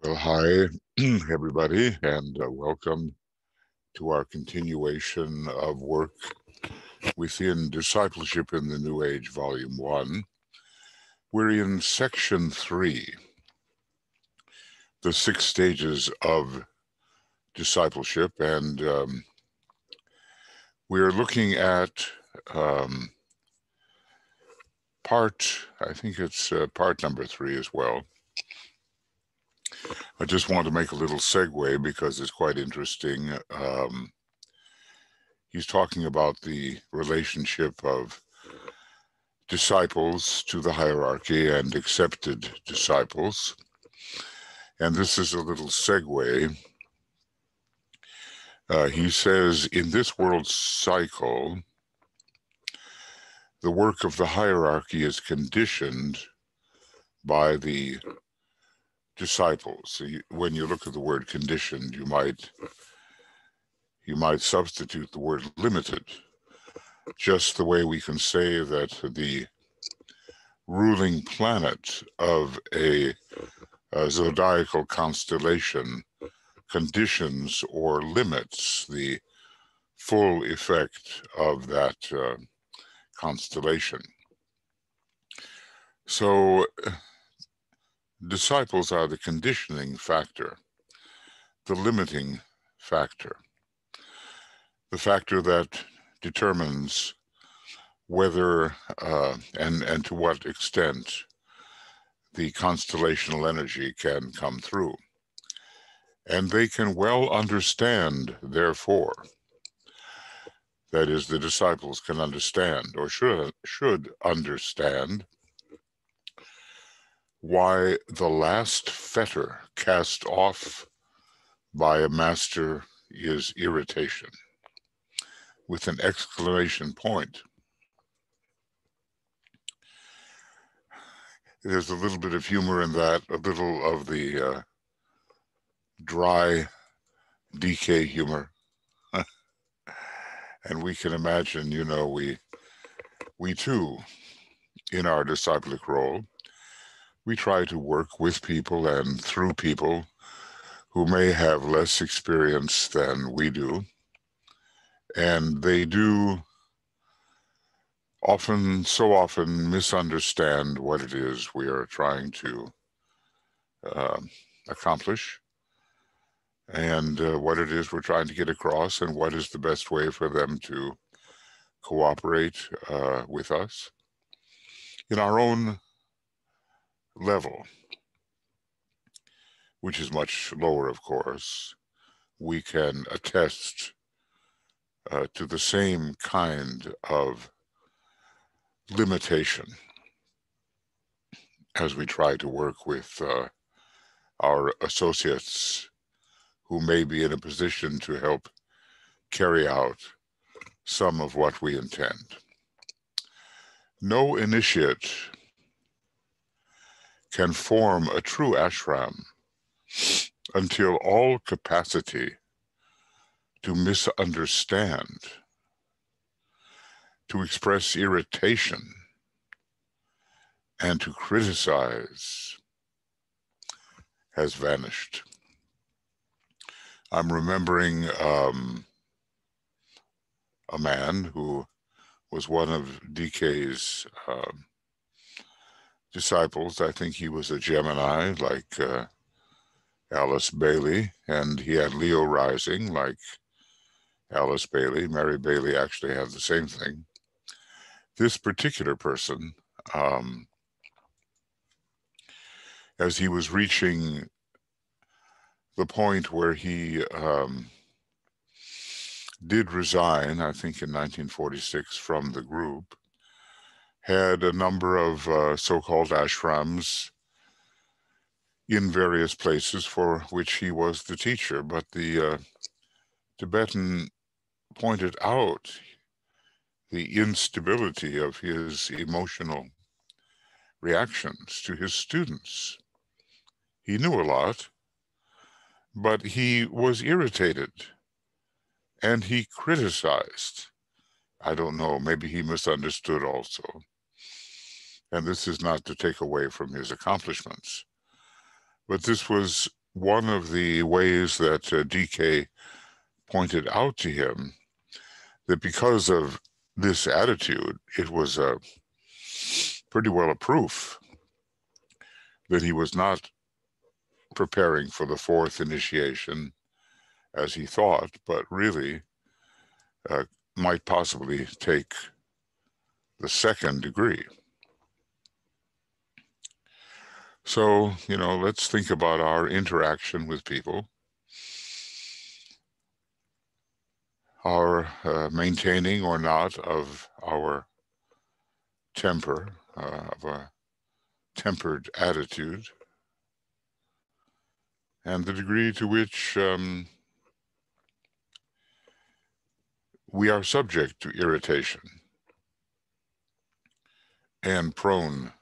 Well, hi, everybody, and welcome to our continuation of work within Discipleship in the New Age, Volume 1. We're in Section 3, the 6 Stages of Discipleship, and we're looking at I think it's part number 3 as well. I just want to make a little segue because it's quite interesting. He's talking about the relationship of disciples to the hierarchy and accepted disciples. And this is a little segue. He says, in this world's cycle, the work of the hierarchy is conditioned by the disciples. So when you look at the word conditioned, you might substitute the word limited, just the way we can say that the ruling planet of a zodiacal constellation conditions or limits the full effect of that constellation. So disciples are the conditioning factor, the limiting factor, the factor that determines whether and to what extent the constellational energy can come through. And they can well understand, therefore, that is, the disciples can understand, or should understand, why the last fetter cast off by a master is irritation, with an exclamation point. There's a little bit of humor in that, a little of the dry DK humor. And we can imagine, we too, in our disciplic role, we try to work with people and through people who may have less experience than we do. And they do so often misunderstand what it is we are trying to accomplish, and what it is we're trying to get across, and what is the best way for them to cooperate with us in our own level, which is much lower, of course. We can attest to the same kind of limitation as we try to work with our associates who may be in a position to help carry out some of what we intend. No initiate can form a true ashram until all capacity to misunderstand, to express irritation, and to criticize has vanished. I'm remembering a man who was one of DK's disciples. I think he was a Gemini, like Alice Bailey, and he had Leo rising, like Alice Bailey. Mary Bailey actually had the same thing. This particular person, as he was reaching the point where he did resign, I think in 1946, from the group, had a number of so-called ashrams in various places for which he was the teacher. But the Tibetan pointed out the instability of his emotional reactions to his students. He knew a lot, but he was irritated, and he criticized. I don't know, maybe he misunderstood also. And this is not to take away from his accomplishments, but this was one of the ways that DK pointed out to him that because of this attitude, it was pretty well a proof that he was not preparing for the fourth initiation as he thought, but really might possibly take the second degree. So, let's think about our interaction with people, our maintaining or not of our temper, of a tempered attitude, and the degree to which we are subject to irritation and prone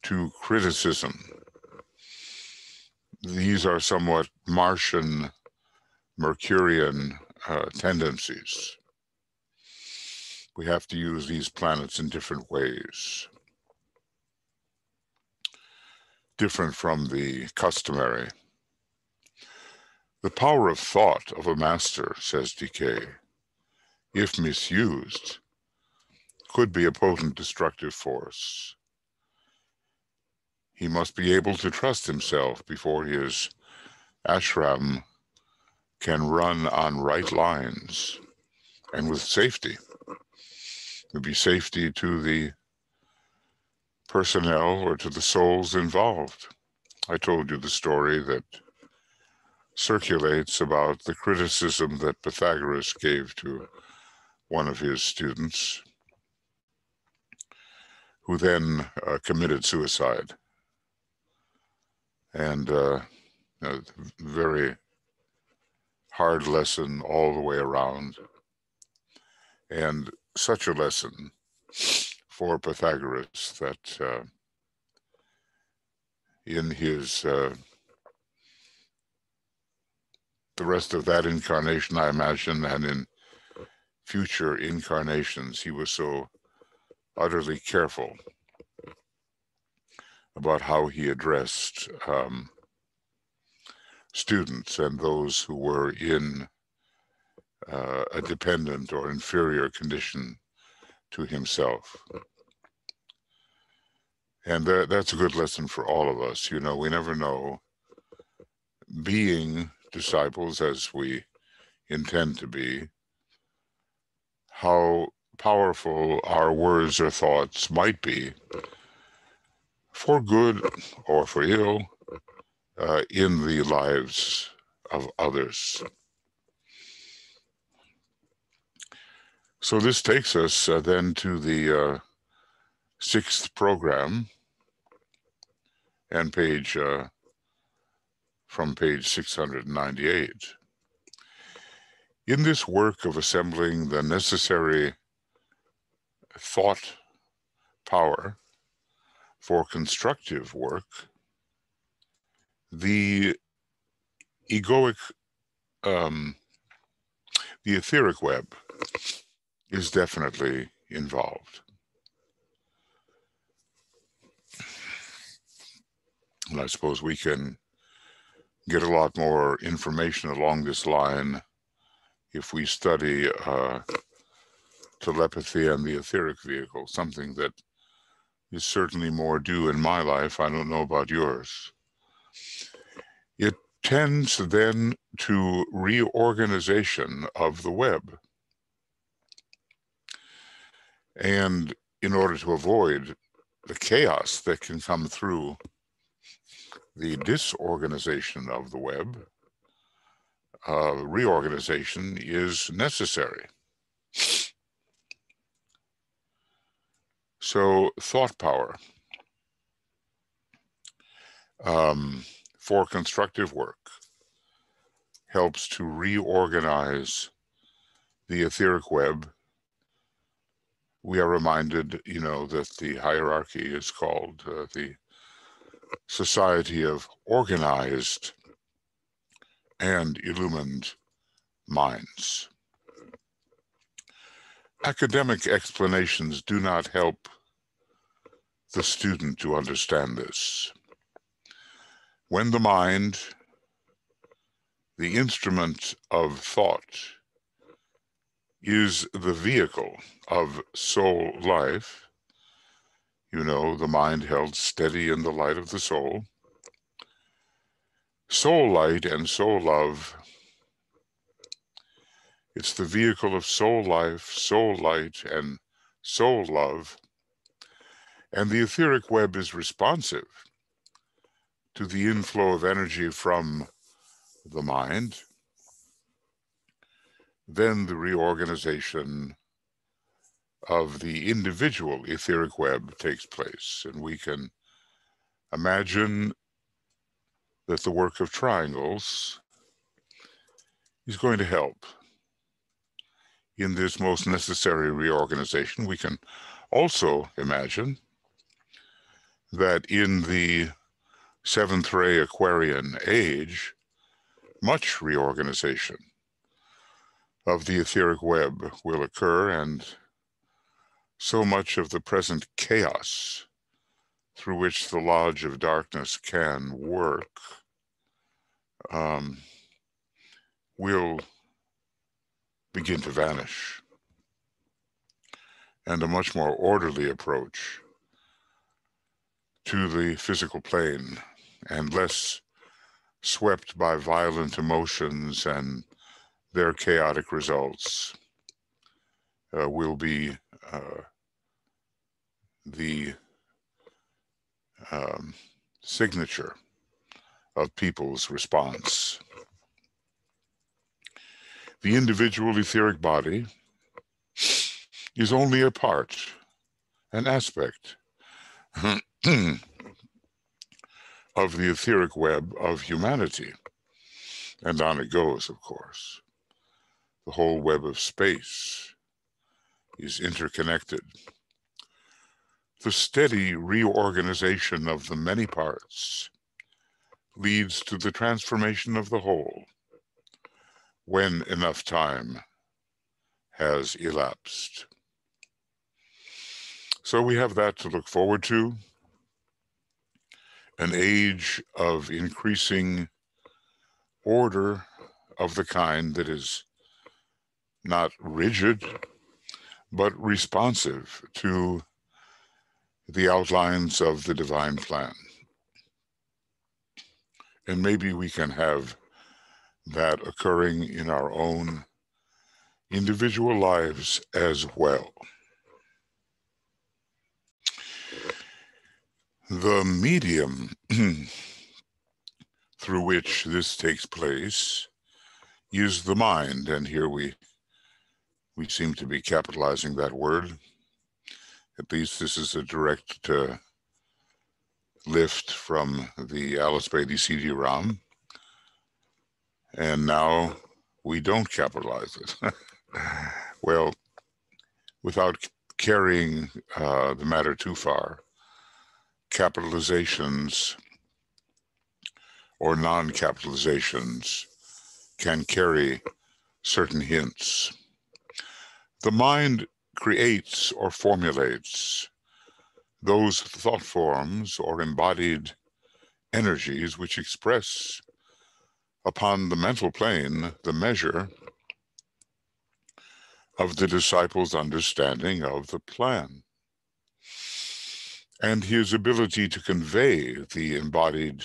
to criticism. These are somewhat Martian, Mercurian tendencies. We have to use these planets in different ways, different from the customary. The power of thought of a master, says DK, if misused, could be a potent destructive force. He must be able to trust himself before his ashram can run on right lines and with safety. It would be safety to the personnel or to the souls involved. I told you the story that circulates about the criticism that Pythagoras gave to one of his students, who then committed suicide. And a very hard lesson all the way around. And such a lesson for Pythagoras that in his the rest of that incarnation, I imagine, and in future incarnations, he was so utterly careful about how he addressed students and those who were in a dependent or inferior condition to himself. And that's a good lesson for all of us. We never know, being disciples as we intend to be, how powerful our words or thoughts might be, for good or for ill, in the lives of others. So this takes us then to the sixth program, and from page 698. In this work of assembling the necessary thought power for constructive work, the egoic, the etheric web is definitely involved. And I suppose we can get a lot more information along this line if we study telepathy and the etheric vehicle, something that is certainly more due in my life. I don't know about yours. It tends then to reorganization of the web. And in order to avoid the chaos that can come through the disorganization of the web, reorganization is necessary. So thought power for constructive work helps to reorganize the etheric web. We are reminded, that the hierarchy is called the Society of Organized and Illumined Minds. Academic explanations do not help the student to understand this. When the mind the instrument of thought is the vehicle of soul life. You know, the mind held steady in the light of the soul. Soul light and soul love, it's the vehicle of soul life, soul light, and soul love. And the etheric web is responsive to the inflow of energy from the mind. Then the reorganization of the individual etheric web takes place, and we can imagine that the work of triangles is going to help in this most necessary reorganization. We can also imagine that in the seventh ray Aquarian age, much reorganization of the etheric web will occur, and so much of the present chaos through which the Lodge of Darkness can work will begin to vanish, and a much more orderly approach to the physical plane, and less swept by violent emotions and their chaotic results, will be the signature of people's response. The individual etheric body is only a part, an aspect of the etheric web of humanity. And on it goes, of course. The whole web of space is interconnected. The steady reorganization of the many parts leads to the transformation of the whole when enough time has elapsed. So we have that to look forward to, an age of increasing order of the kind that is not rigid, but responsive to the outlines of the divine plan. And maybe we can have that occurring in our own individual lives as well. The medium through which this takes place is the mind, and here we seem to be capitalizing that word. At least this is a direct lift from the Alice Bailey CD-ROM, and now we don't capitalize it. Well, without carrying the matter too far, capitalizations or non-capitalizations can carry certain hints. The mind creates or formulates those thought forms or embodied energies which express upon the mental plane the measure of the disciple's understanding of the plan and his ability to convey the embodied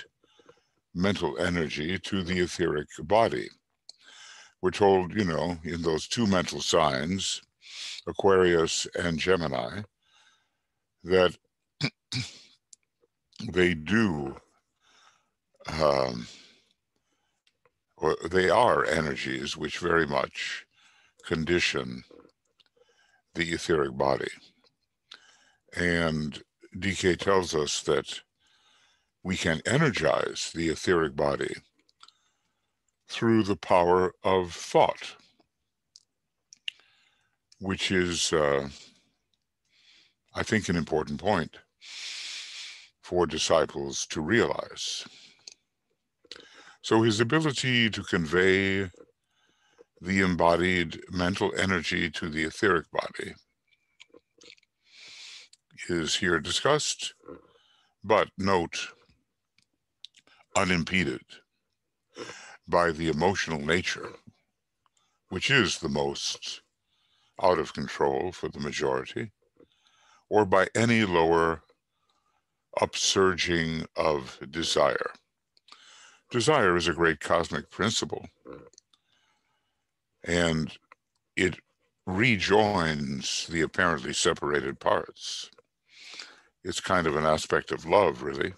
mental energy to the etheric body. We're told, you know, in those two mental signs, Aquarius and Gemini, that they do, or they are energies which very much condition the etheric body. And DK tells us that we can energize the etheric body through the power of thought, which is, I think, an important point for disciples to realize. So his ability to convey the embodied mental energy to the etheric body is here discussed, but note, unimpeded. by the emotional nature, which is the most out of control for the majority, or by any lower upsurging of desire. Desire is a great cosmic principle, and it rejoins the apparently separated parts. It's kind of an aspect of love, really.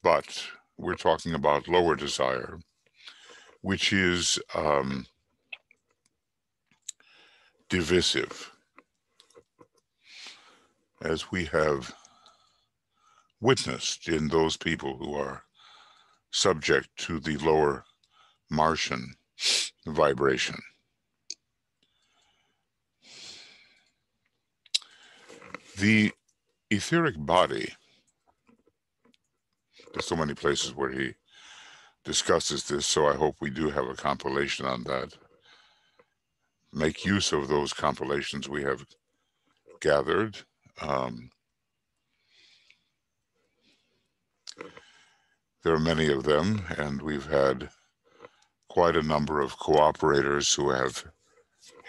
But we're talking about lower desire, which is divisive, as we have witnessed in those people who are subject to the lower Martian vibration. The etheric body, there's so many places where he discusses this, so I hope we do have a compilation on that. Make use of those compilations we have gathered. There are many of them, and we've had quite a number of cooperators who have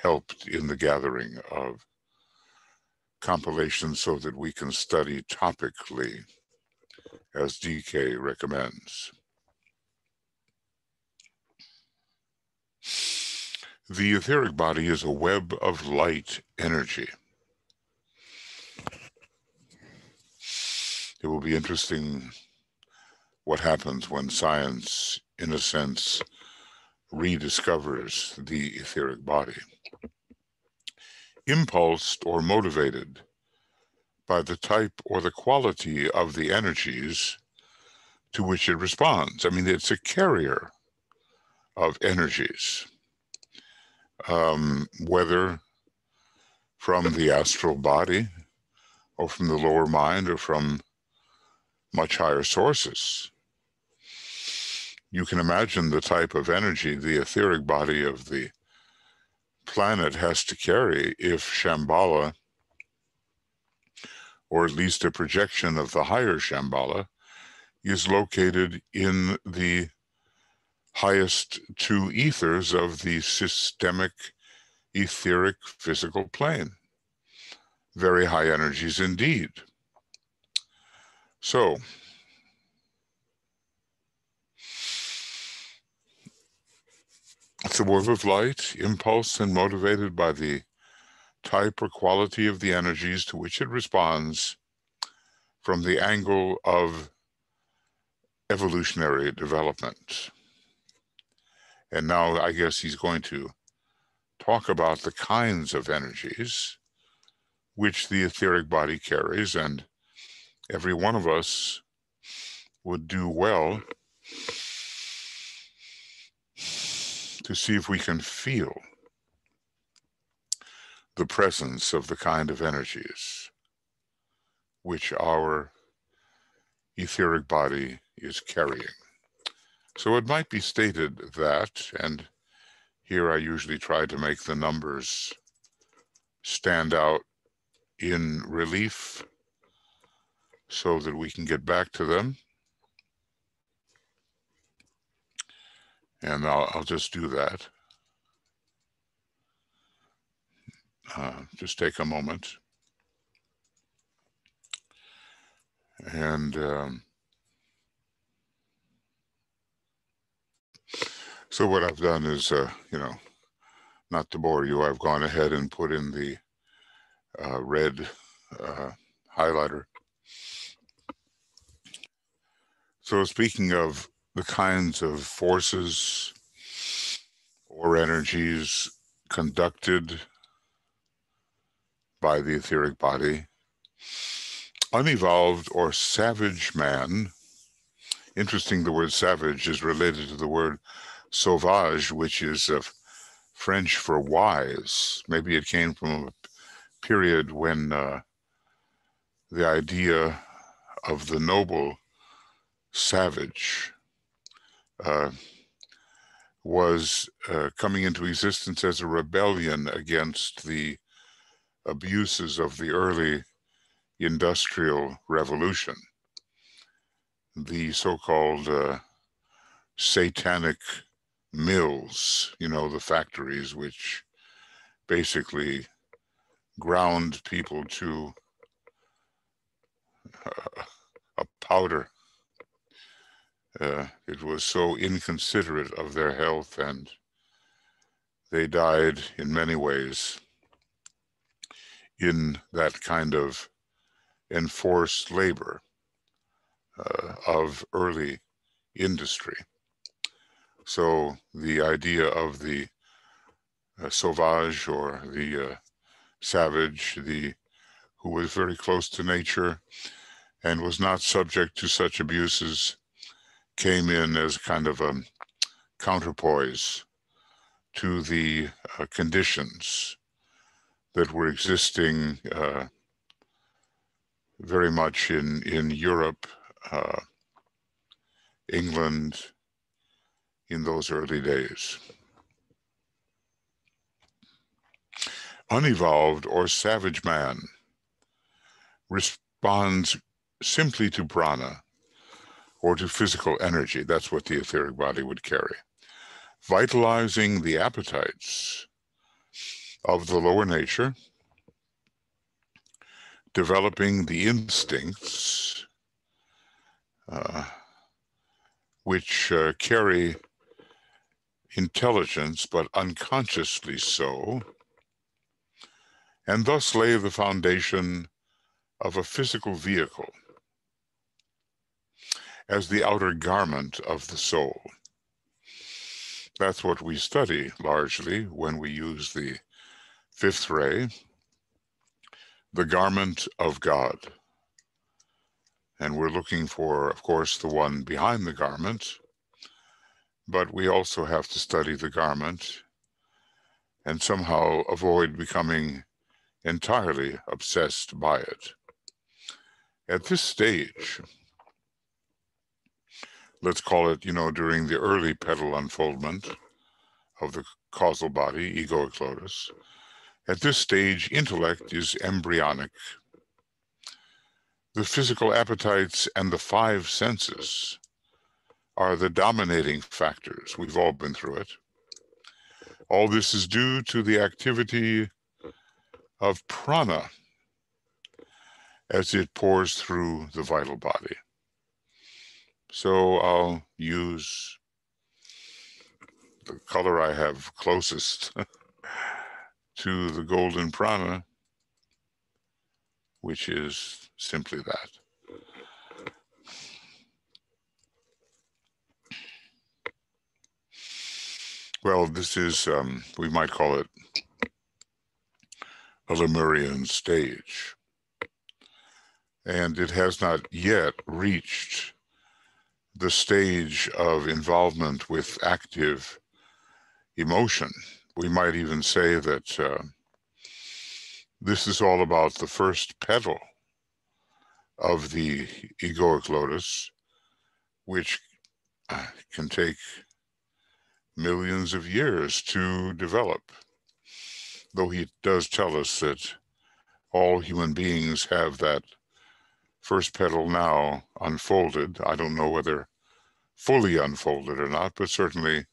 helped in the gathering of compilations so that we can study topically, as DK recommends. The etheric body is a web of light energy. It will be interesting what happens when science, in a sense, rediscovers the etheric body. Impulsed or motivated by the type or the quality of the energies to which it responds. I mean, it's a carrier of energies, whether from the astral body or from the lower mind or from much higher sources. You can imagine the type of energy the etheric body of the planet has to carry if Shambhala, or at least a projection of the higher Shambhala, is located in the highest two ethers of the systemic etheric physical plane. Very high energies indeed. So, it's a wave of light, impulsed and motivated by the type or quality of the energies to which it responds from the angle of evolutionary development. And now I guess he's going to talk about the kinds of energies which the etheric body carries, and every one of us would do well to see if we can feel the presence of the kind of energies which our etheric body is carrying. So it might be stated that, and here I usually try to make the numbers stand out in relief so that we can get back to them. And I'll just do that. Just take a moment. And so what I've done is, not to bore you, I've gone ahead and put in the red highlighter. So speaking of the kinds of forces or energies conducted by the etheric body, unevolved or savage man, interesting, the word savage is related to the word sauvage, which is French for wise. Maybe it came from a period when the idea of the noble savage was coming into existence as a rebellion against the abuses of the early industrial revolution. The so-called satanic mills, the factories which basically ground people to a powder. It was so inconsiderate of their health, and they died in many ways in that kind of enforced labor of early industry. So the idea of the sauvage, or the savage, who was very close to nature and was not subject to such abuses, came in as kind of a counterpoise to the conditions that were existing very much in Europe, England, in those early days. Unevolved or savage man responds simply to prana, or to physical energy. That's what the etheric body would carry, vitalizing the appetites of the lower nature, developing the instincts which carry intelligence, but unconsciously so, and thus lay the foundation of a physical vehicle as the outer garment of the soul. That's what we study largely when we use the fifth ray, the garment of God. And we're looking for, of course, the one behind the garment, but we also have to study the garment and somehow avoid becoming entirely obsessed by it. At this stage, let's call it, during the early petal unfoldment of the causal body, egoic lotus, at this stage, intellect is embryonic. The physical appetites and the five senses are the dominating factors. We've all been through it. All this is due to the activity of prana as it pours through the vital body. So I'll use the color I have closest to the golden prana, which is simply that. Well, this is, we might call it a Lemurian stage. And it has not yet reached the stage of involvement with active emotion. We might even say that this is all about the first petal of the egoic lotus, which can take millions of years to develop. Though he does tell us that all human beings have that first petal now unfolded. I don't know whether fully unfolded or not, but certainly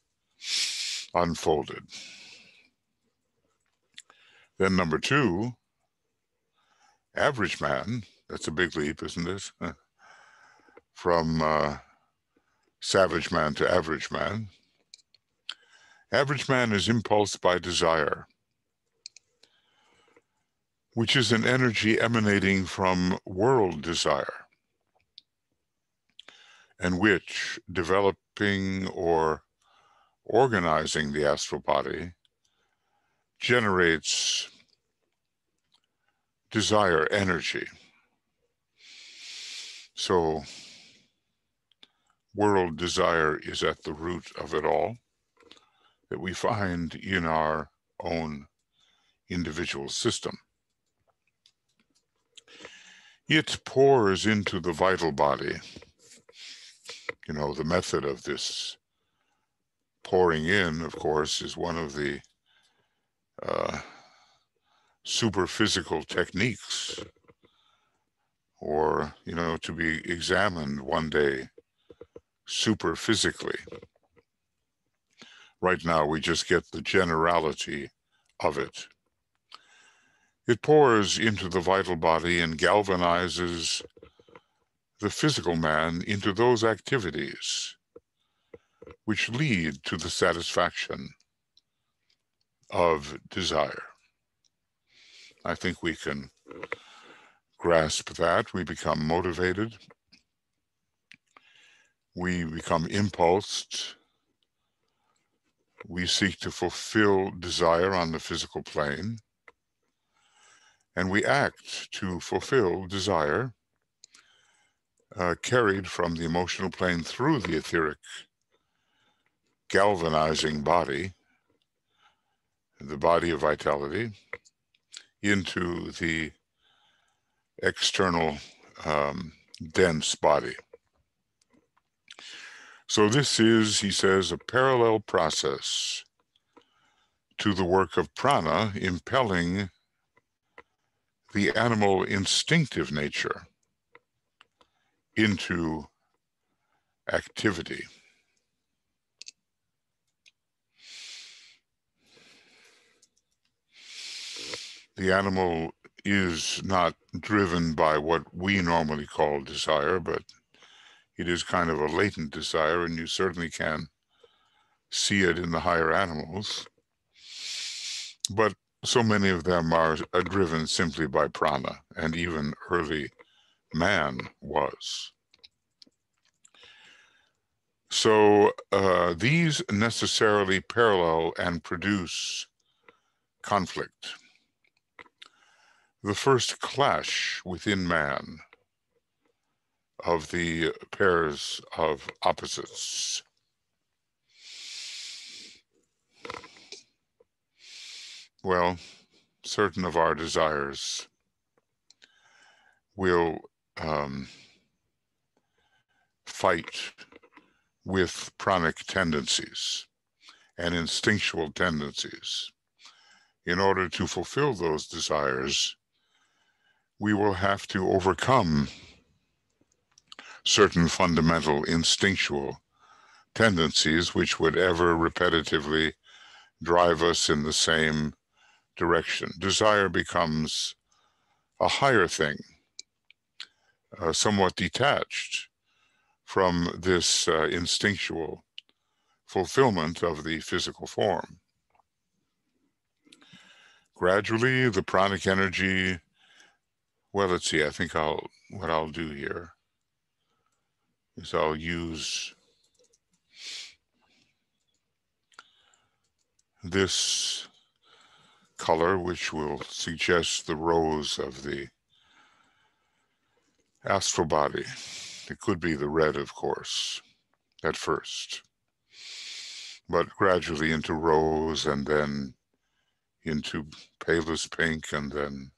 unfolded. Then number two, average man. That's a big leap, isn't it? From savage man to average man. Average man is impulsed by desire, which is an energy emanating from world desire, and which, developing or organizing the astral body, generates desire energy. So world desire is at the root of it all, that we find in our own individual system. It pours into the vital body. The method of this pouring in, of course, is one of the superphysical techniques, or, to be examined one day superphysically. Right now, we just get the generality of it. It pours into the vital body and galvanizes the physical man into those activities which lead to the satisfaction of desire. I think we can grasp that. We become motivated. We become impulsed. We seek to fulfill desire on the physical plane. And we act to fulfill desire, carried from the emotional plane through the etheric galvanizing body, the body of vitality, into the external dense body. So this is, he says, a parallel process to the work of prana, impelling the animal instinctive nature into activity. The animal is not driven by what we normally call desire, but it is kind of a latent desire, and you certainly can see it in the higher animals. But so many of them are driven simply by prana, and even early man was. So these necessarily parallel and produce conflict. The first clash within man of the pairs of opposites. Well, certain of our desires will fight with pranic tendencies and instinctual tendencies. In order to fulfill those desires, we will have to overcome certain fundamental instinctual tendencies which would ever repetitively drive us in the same direction. Desire becomes a higher thing, somewhat detached from this instinctual fulfillment of the physical form. Gradually, the pranic energy, well, let's see, I think what I'll do here is I'll use this color, which will suggest the rose of the astral body. It could be the red, of course, at first, but gradually into rose, and then into palest pink, and then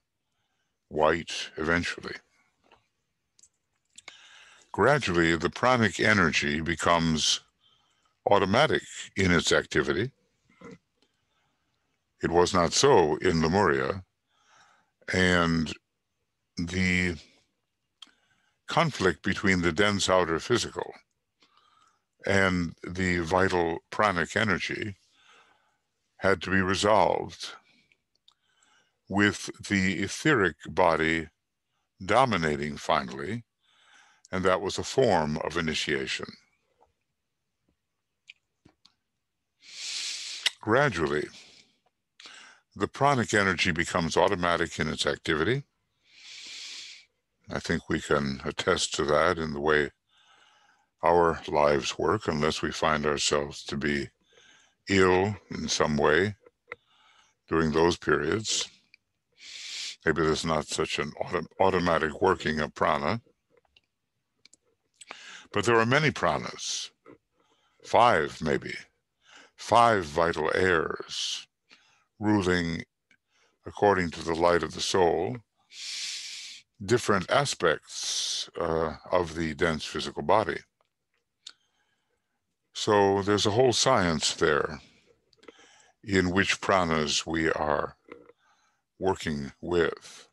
white eventually. Gradually, the pranic energy becomes automatic in its activity. It was not so in Lemuria, and the conflict between the dense outer physical and the vital pranic energy had to be resolved, with the etheric body dominating finally, and that was a form of initiation. Gradually, the pranic energy becomes automatic in its activity. I think we can attest to that in the way our lives work, unless we find ourselves to be ill in some way during those periods. Maybe there's not such an automatic working of prana. But there are many pranas, 5 maybe, 5 vital airs, ruling, according to the light of the soul, different aspects of the dense physical body. So there's a whole science there in which pranas we are working with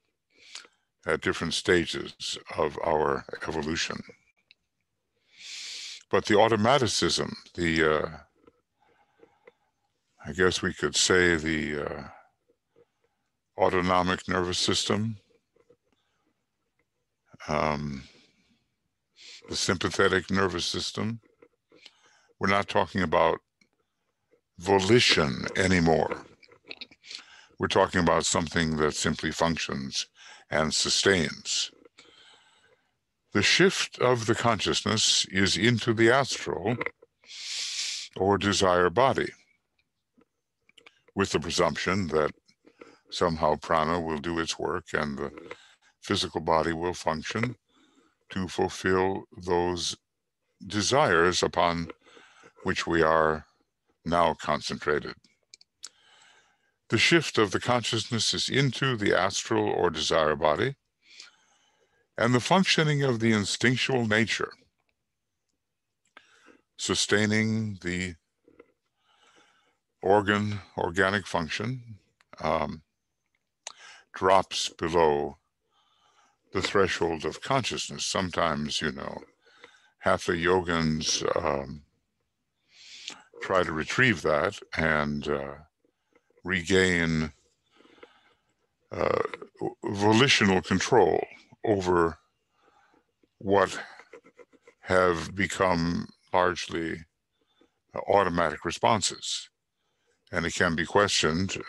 at different stages of our evolution. But the automaticism, the I guess we could say the autonomic nervous system, the sympathetic nervous system. We're not talking about volition anymore. We're talking about something that simply functions and sustains. The shift of the consciousness is into the astral or desire body, with the presumption that somehow prana will do its work and the physical body will function to fulfill those desires upon which we are now concentrated. The shift of the consciousness is into the astral or desire body, and the functioning of the instinctual nature, sustaining the organic function, drops below the threshold of consciousness. Sometimes, hatha yogins try to retrieve that and regain volitional control over what have become largely automatic responses. And it can be questioned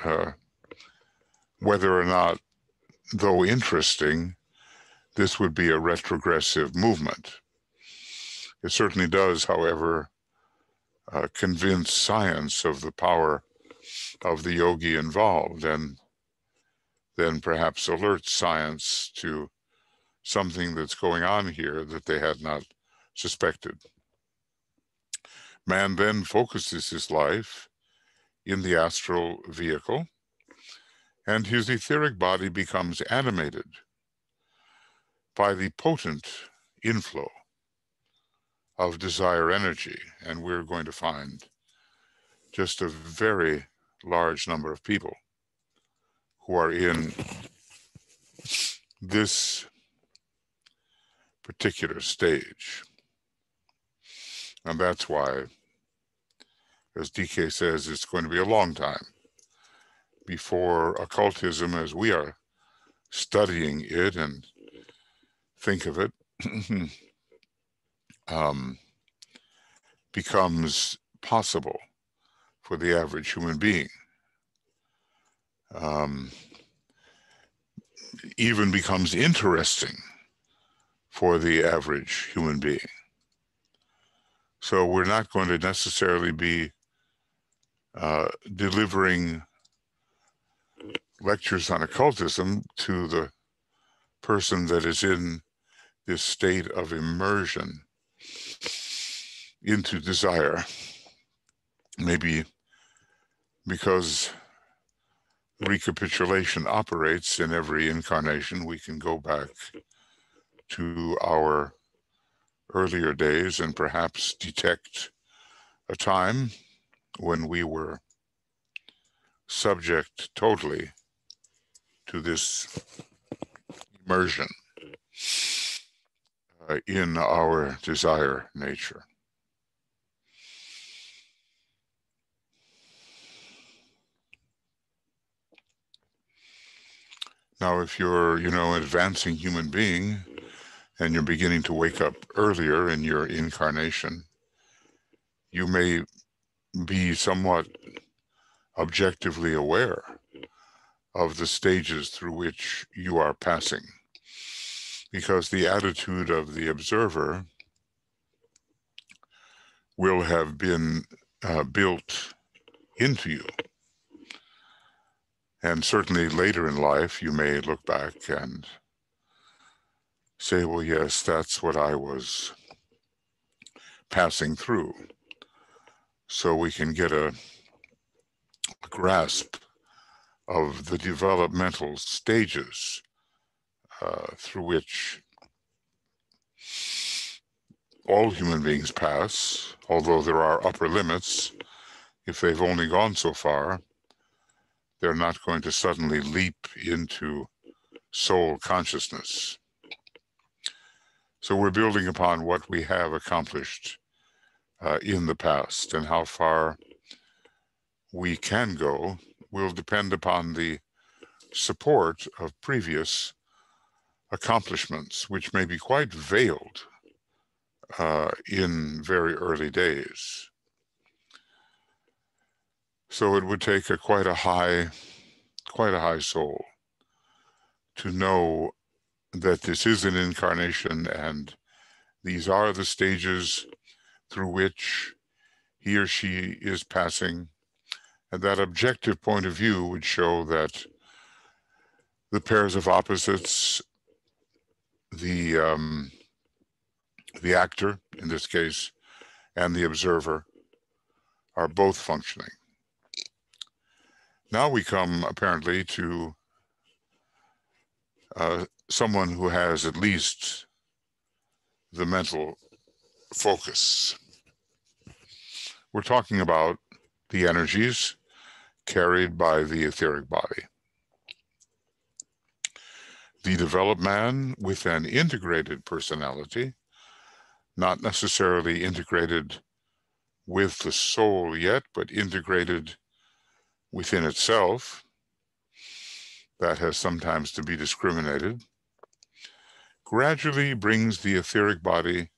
whether or not, though interesting, this would be a retrogressive movement. It certainly does, however, convince science of the power of the yogi involved, and then perhaps alert science to something that's going on here that they had not suspected. Man then focuses his life in the astral vehicle, and his etheric body becomes animated by the potent inflow of desire energy. And we're going to find just a very large number of people who are in this particular stage. And that's why, as DK says, it's going to be a long time before occultism, as we are studying it and think of it, becomes possible for the average human being. Even becomes interesting for the average human being. So we're not going to necessarily be delivering lectures on occultism to the person that is in this state of immersion into desire. Maybe because recapitulation operates in every incarnation, we can go back to our earlier days and perhaps detect a time when we were subject totally to this immersion in our desire nature. Now, if you're, an advancing human being and you're beginning to wake up earlier in your incarnation, you may be somewhat objectively aware of the stages through which you are passing, because the attitude of the observer will have been built into you. And certainly later in life, you may look back and say, well, yes, that's what I was passing through. So we can get a grasp of the developmental stages through which all human beings pass, although there are upper limits. If they've only gone so far, they're not going to suddenly leap into soul consciousness. So we're building upon what we have accomplished in the past and how far we can go will depend upon the support of previous accomplishments, which may be quite veiled in very early days. So it would take quite a high soul to know that this is an incarnation and these are the stages through which he or she is passing. And that objective point of view would show that the pairs of opposites, the actor, in this case, and the observer are both functioning. Now we come, apparently, to someone who has at least the mental focus. We're talking about the energies carried by the etheric body. The developed man with an integrated personality, not necessarily integrated with the soul yet, but integrated within itself, that has sometimes to be discriminated, gradually brings the etheric body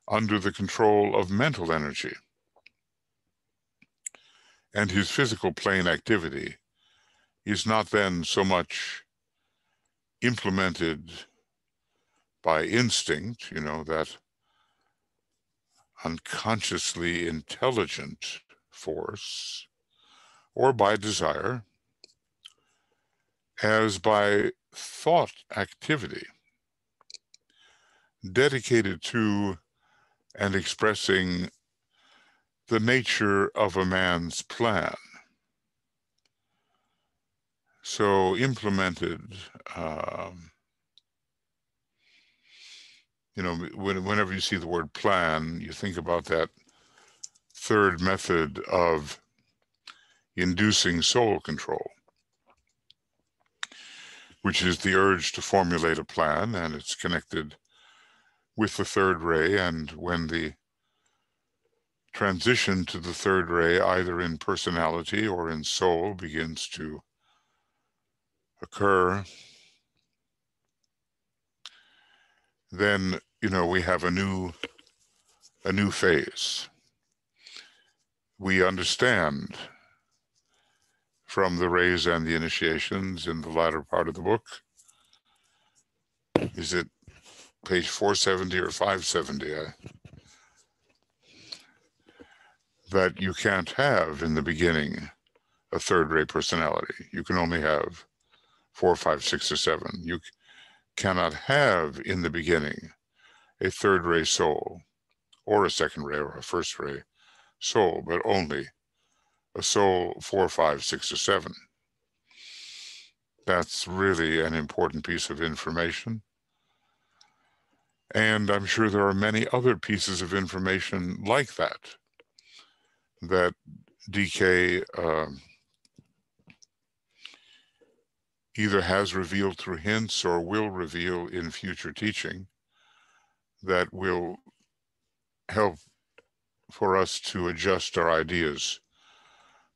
under the control of mental energy. And his physical plane activity is not then so much implemented by instinct, that unconsciously intelligent force, or by desire, as by thought activity dedicated to and expressing the nature of a man's plan. So implemented, whenever you see the word plan, you think about that third method of inducing soul control, which is the urge to formulate a plan, and it's connected with the third ray. And when the transition to the third ray, either in personality or in soul, begins to occur, then we have a new phase. We understand from the rays and the initiations in the latter part of the book. Is it page 470 or 570? That you can't have in the beginning a third ray personality. You can only have 4, 5, 6, or 7. You cannot have in the beginning a third ray soul, or a second ray, or a first ray soul, but only a soul 4, 5, 6, or 7. That's really an important piece of information. And I'm sure there are many other pieces of information like that DK either has revealed through hints or will reveal in future teaching that will help for us to adjust our ideas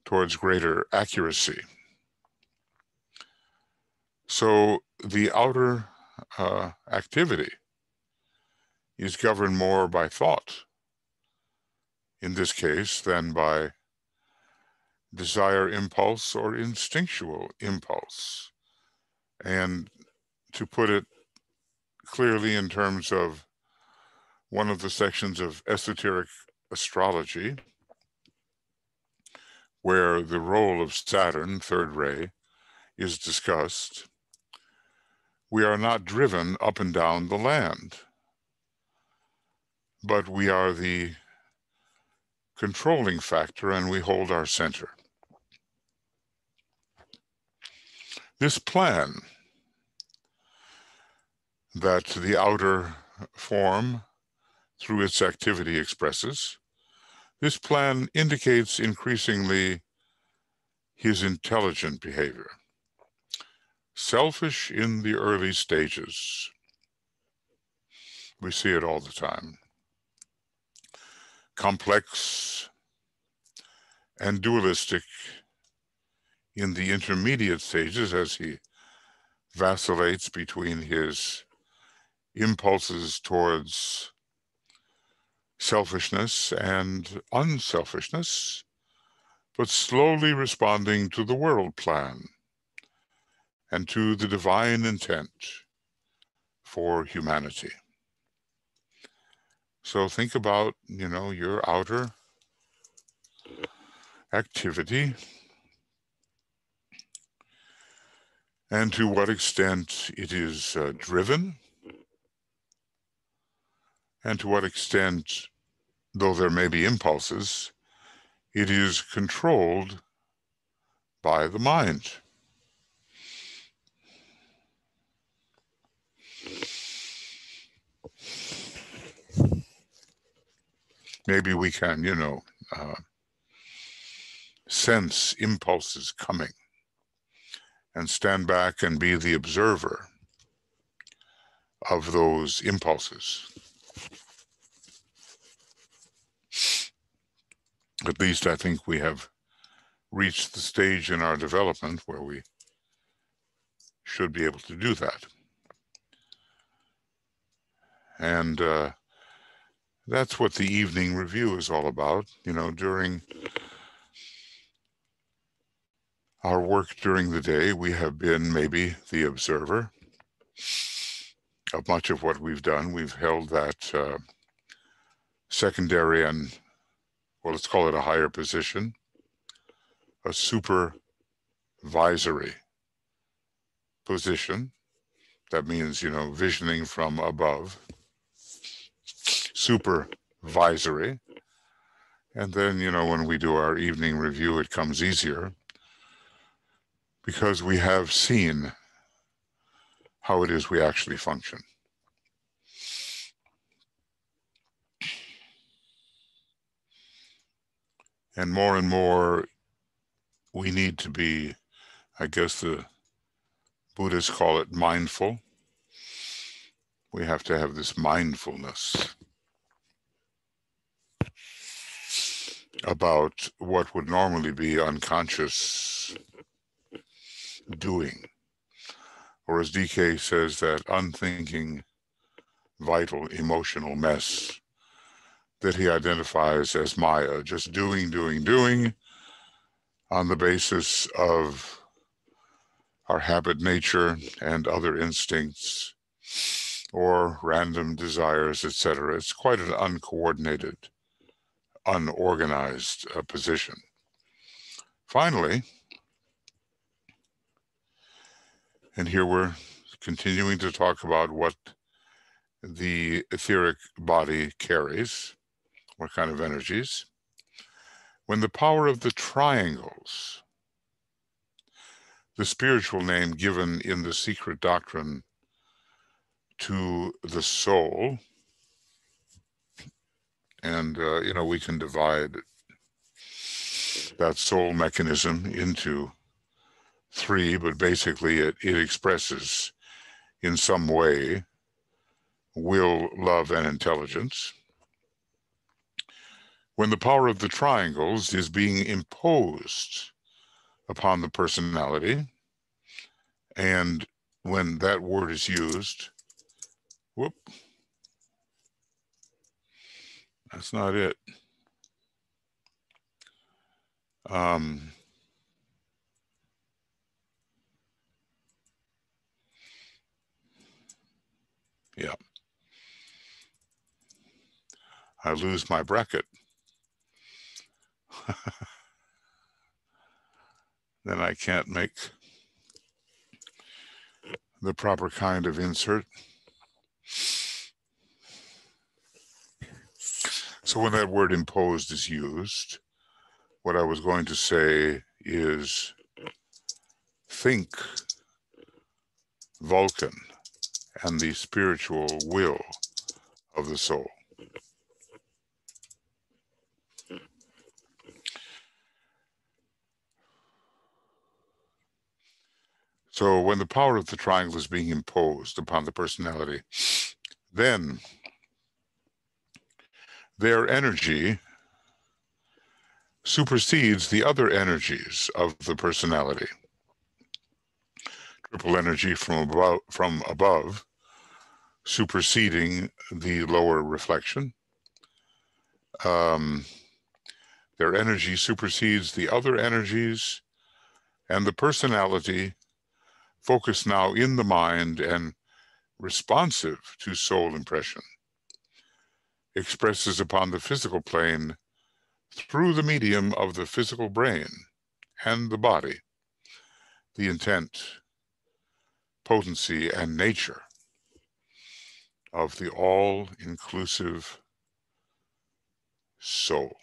towards greater accuracy. So the outer activity is governed more by thought, in this case, than by desire impulse or instinctual impulse. And to put it clearly in terms of one of the sections of esoteric astrology, where the role of Saturn, third ray, is discussed, we are not driven up and down the land, but we are the controlling factor, and we hold our center. This plan that the outer form through its activity expresses, this plan indicates increasingly his intelligent behavior. Selfish in the early stages. We see it all the time. Complex and dualistic in the intermediate stages as he vacillates between his impulses towards selfishness and unselfishness, but slowly responding to the world plan and to the divine intent for humanity. So think about, your outer activity and to what extent it is driven, and to what extent, though there may be impulses, it is controlled by the mind. Maybe we can, sense impulses coming and stand back and be the observer of those impulses. At least I think we have reached the stage in our development where we should be able to do that. And that's what the evening review is all about. During our work during the day, we have been maybe the observer of much of what we've done. We've held that secondary and, well, let's call it a higher position, a supervisory position. That means, visioning from above, supervisory. And then, when we do our evening review, it comes easier because we have seen how it is we actually function. And more, we need to be, I guess the Buddhists call it mindful. We have to have this mindfulness about what would normally be unconscious doing. Or as DK says, that unthinking, vital, emotional mess that he identifies as Maya, just doing on the basis of our habit nature and other instincts or random desires, etc. It's quite an uncoordinated, unorganized position. Finally, and here we're continuing to talk about what the etheric body carries, what kind of energies. When the power of the triangles, the spiritual name given in the secret doctrine to the soul, and we can divide that soul mechanism into three, but basically it expresses in some way will, love, and intelligence. When the power of the triangles is being imposed upon the personality, and when that word is used, that's not it. Yeah. I lose my bracket. Then I can't make the proper kind of insert. So when that word imposed is used, what I was going to say is think Vulcan and the spiritual will of the soul. So when the power of the triangle is being imposed upon the personality, then their energy supersedes the other energies of the personality. Triple energy from above superseding the lower reflection. Their energy supersedes the other energies, and the personality, focused now in the mind and responsive to soul impression, expresses upon the physical plane through the medium of the physical brain and the body the intent, potency, and nature of the all-inclusive soul.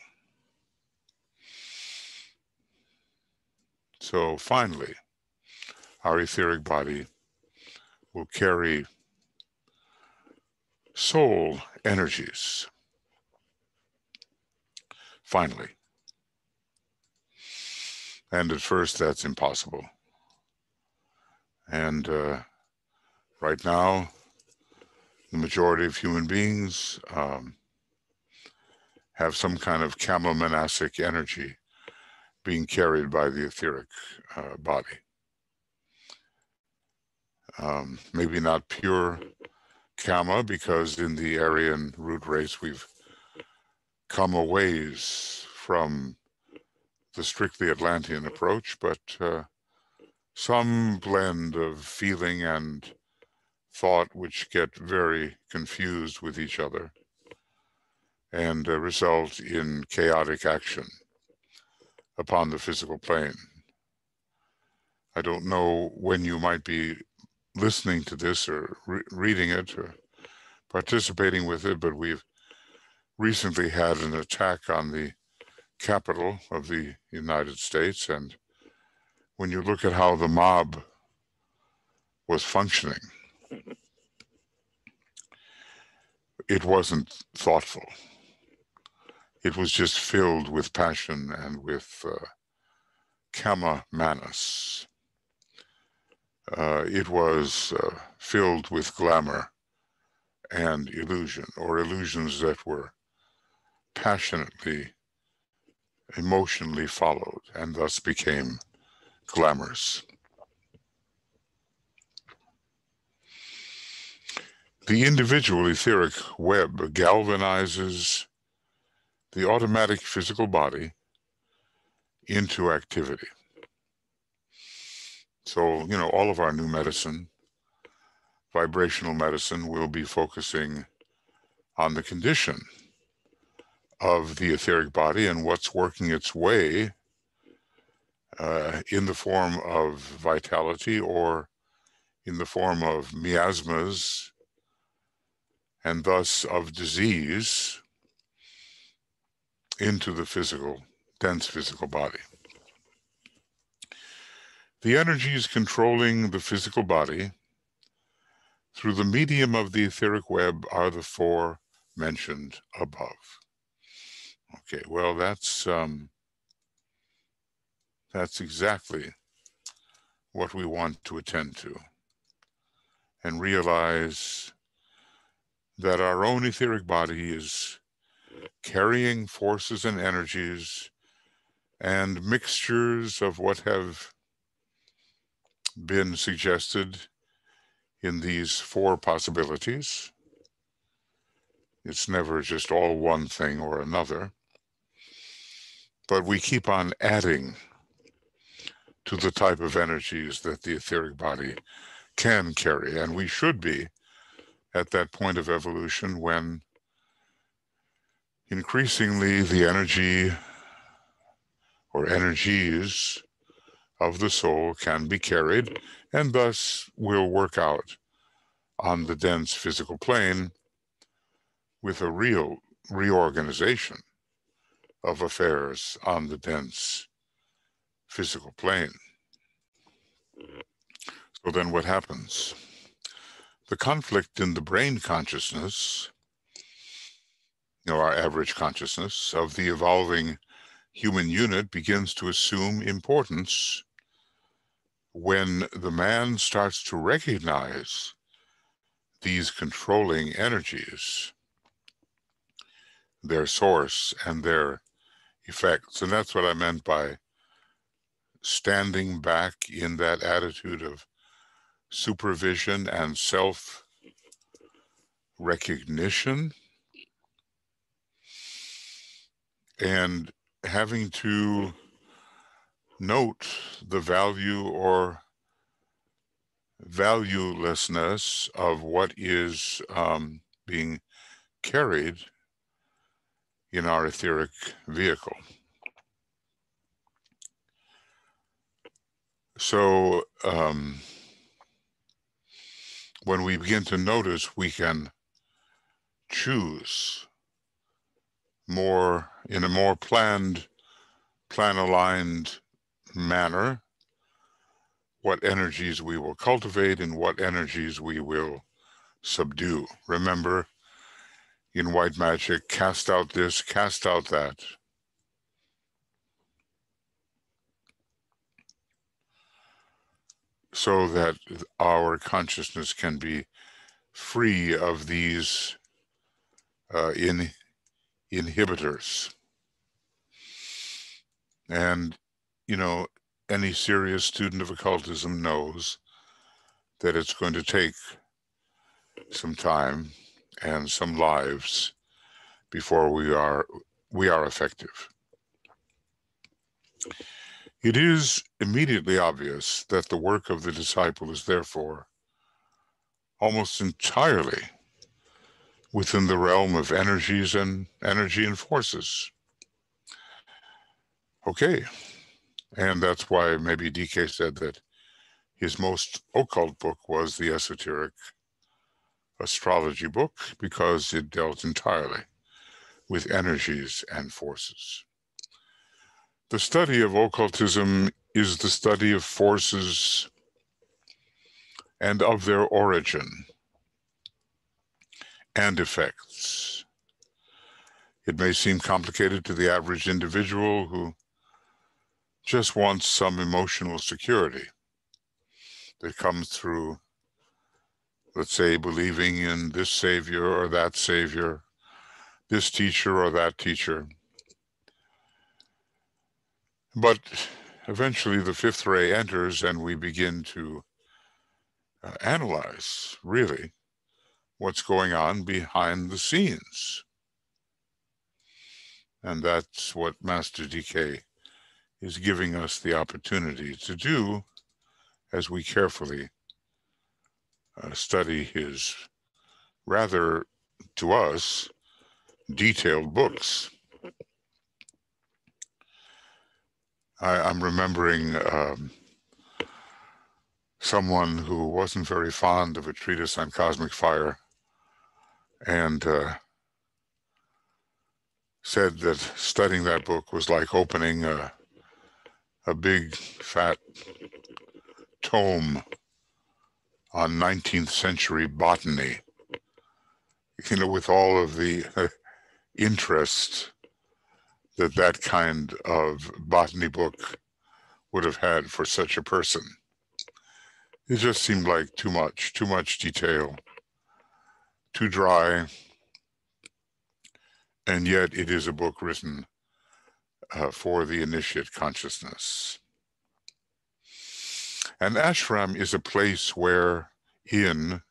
So finally, our etheric body will carry soul energies. Finally. And at first, that's impossible. And right now, the majority of human beings have some kind of camomonastic energy being carried by the etheric body. Maybe not pure Kama, because in the Aryan root race we've come a ways from the strictly Atlantean approach, but some blend of feeling and thought which get very confused with each other and result in chaotic action upon the physical plane. I don't know when you might be listening to this or reading it or participating with it, but we've recently had an attack on the capital of the United States, and when you look at how the mob was functioning, it wasn't thoughtful. It was just filled with passion and with kama manas. It was filled with glamour and illusion, or illusions that were passionately, emotionally followed, and thus became glamorous. The individual etheric web galvanizes the automatic physical body into activity. So, you know, all of our new medicine, vibrational medicine, will be focusing on the condition of the etheric body and what's working its way in the form of vitality or in the form of miasmas and thus of disease into the physical, dense physical body. The energies controlling the physical body through the medium of the etheric web are the four mentioned above. Okay, well, that's exactly what we want to attend to and realize that our own etheric body is carrying forces and energies and mixtures of what have been suggested in these four possibilities. It's never just all one thing or another, but we keep on adding to the type of energies that the etheric body can carry, and we should be at that point of evolution when increasingly the energy or energies of the soul can be carried and thus will work out on the dense physical plane with a real reorganization of affairs on the dense physical plane. So then what happens? The conflict in the brain consciousness, you know, our average consciousness of the evolving human unit, begins to assume importance when the man starts to recognize these controlling energies, their source and their effects. And that's what I meant by standing back in that attitude of supervision and self-recognition, and having to note the value or valuelessness of what is being carried in our etheric vehicle. So when we begin to notice, we can choose more in a more plan-aligned manner what energies we will cultivate and what energies we will subdue. Remember, in white magic, cast out this, cast out that. So that our consciousness can be free of these inhibitors. And, you know, any serious student of occultism knows that it's going to take some time and some lives before we are effective. It is immediately obvious that the work of the disciple is therefore almost entirely within the realm of energy and forces. Okay, and that's why maybe DK said that his most occult book was the esoteric astrology book, because it dealt entirely with energies and forces. The study of occultism is the study of forces and of their origin and effects. It may seem complicated to the average individual who just wants some emotional security that comes through, let's say, believing in this savior or that savior, this teacher or that teacher. But eventually the fifth ray enters and we begin to analyze, really, what's going on behind the scenes. And that's what Master DK is giving us the opportunity to do as we carefully study his rather, to us, detailed books. I'm remembering someone who wasn't very fond of a treatise on cosmic fire, and said that studying that book was like opening a big fat tome on 19th century botany, you know, with all of the interest that kind of botany book would have had for such a person. It just seemed like too much detail, too dry, and yet it is a book written for the initiate consciousness. And ashram is a place where, in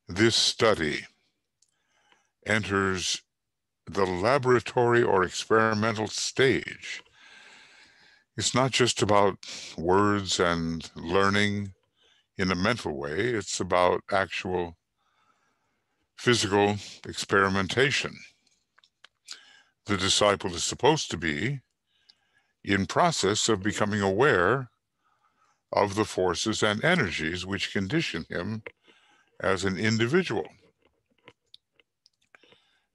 this study, enters the laboratory or experimental stage. It's not just about words and learning in a mental way, it's about actual physical experimentation. The disciple is supposed to be in process of becoming aware of the forces and energies which condition him as an individual.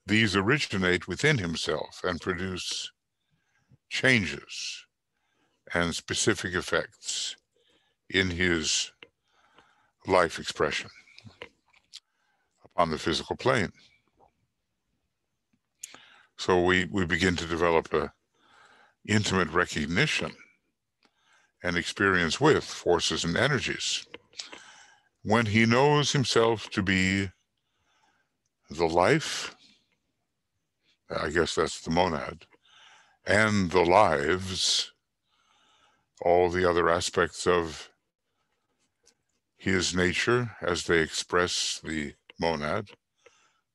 These originate within himself and produce changes and specific effects in his life expression upon the physical plane. So we begin to develop an intimate recognition and experience with forces and energies. When he knows himself to be the life, I guess that's the monad, and the lives, all the other aspects of his nature as they express the monad,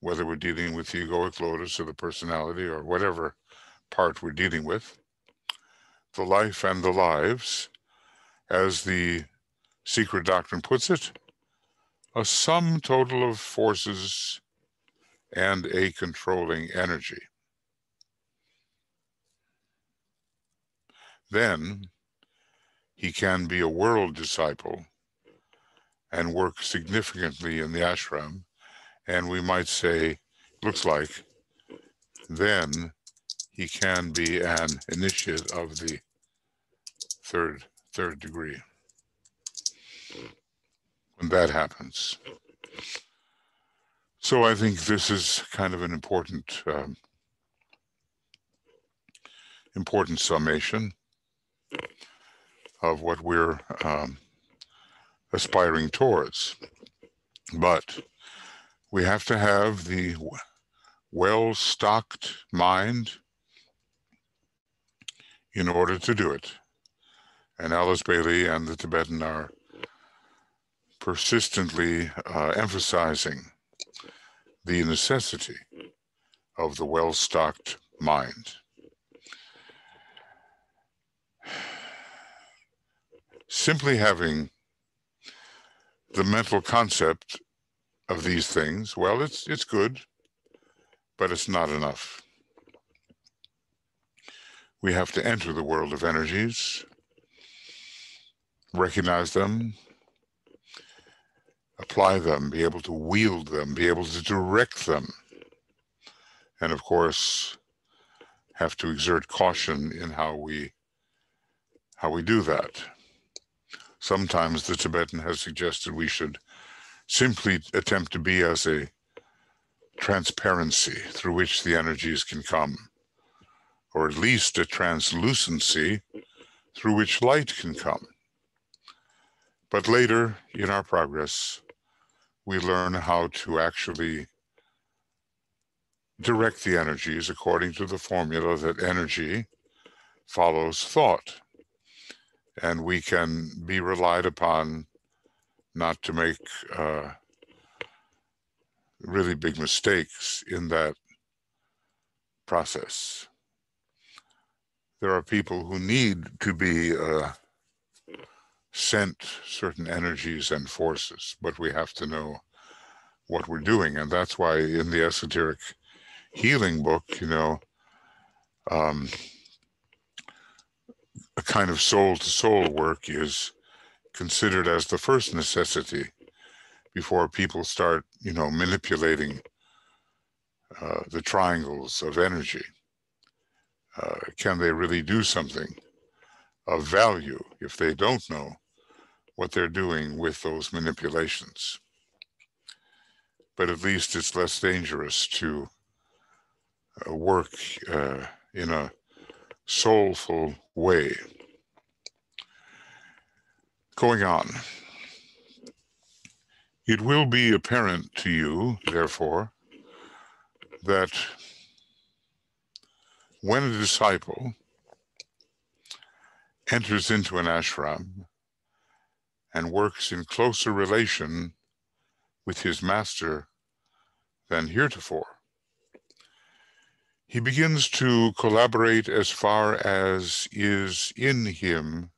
whether we're dealing with the egoic lotus or the personality or whatever part we're dealing with, the life and the lives, as the secret doctrine puts it, a sum total of forces and a controlling energy. Then he can be a world disciple and work significantly in the ashram, and we might say, looks like, then he can be an initiate of the third degree when that happens. So I think this is kind of an important summation of what we're aspiring towards. But we have to have the well-stocked mind in order to do it. And Alice Bailey and the Tibetan are persistently emphasizing the necessity of the well-stocked mind. Simply having the mental concept of these things, well, it's good, but it's not enough. We have to enter the world of energies, recognize them, apply them, be able to wield them, be able to direct them, and of course, have to exert caution in how we do that. Sometimes the Tibetan has suggested we should simply attempt to be as a transparency through which the energies can come, or at least a translucency through which light can come. But later in our progress, we learn how to actually direct the energies according to the formula that energy follows thought. And we can be relied upon not to make really big mistakes in that process. There are people who need to be sent certain energies and forces, but we have to know what we're doing. And that's why in the esoteric healing book, a kind of soul-to-soul work is considered as the first necessity before people start, manipulating the triangles of energy. Can they really do something of value if they don't know what they're doing with those manipulations? But at least it's less dangerous to work in a soulful way. Going on. It will be apparent to you, therefore, that when a disciple enters into an ashram and works in closer relation with his master than heretofore, he begins to collaborate as far as is in him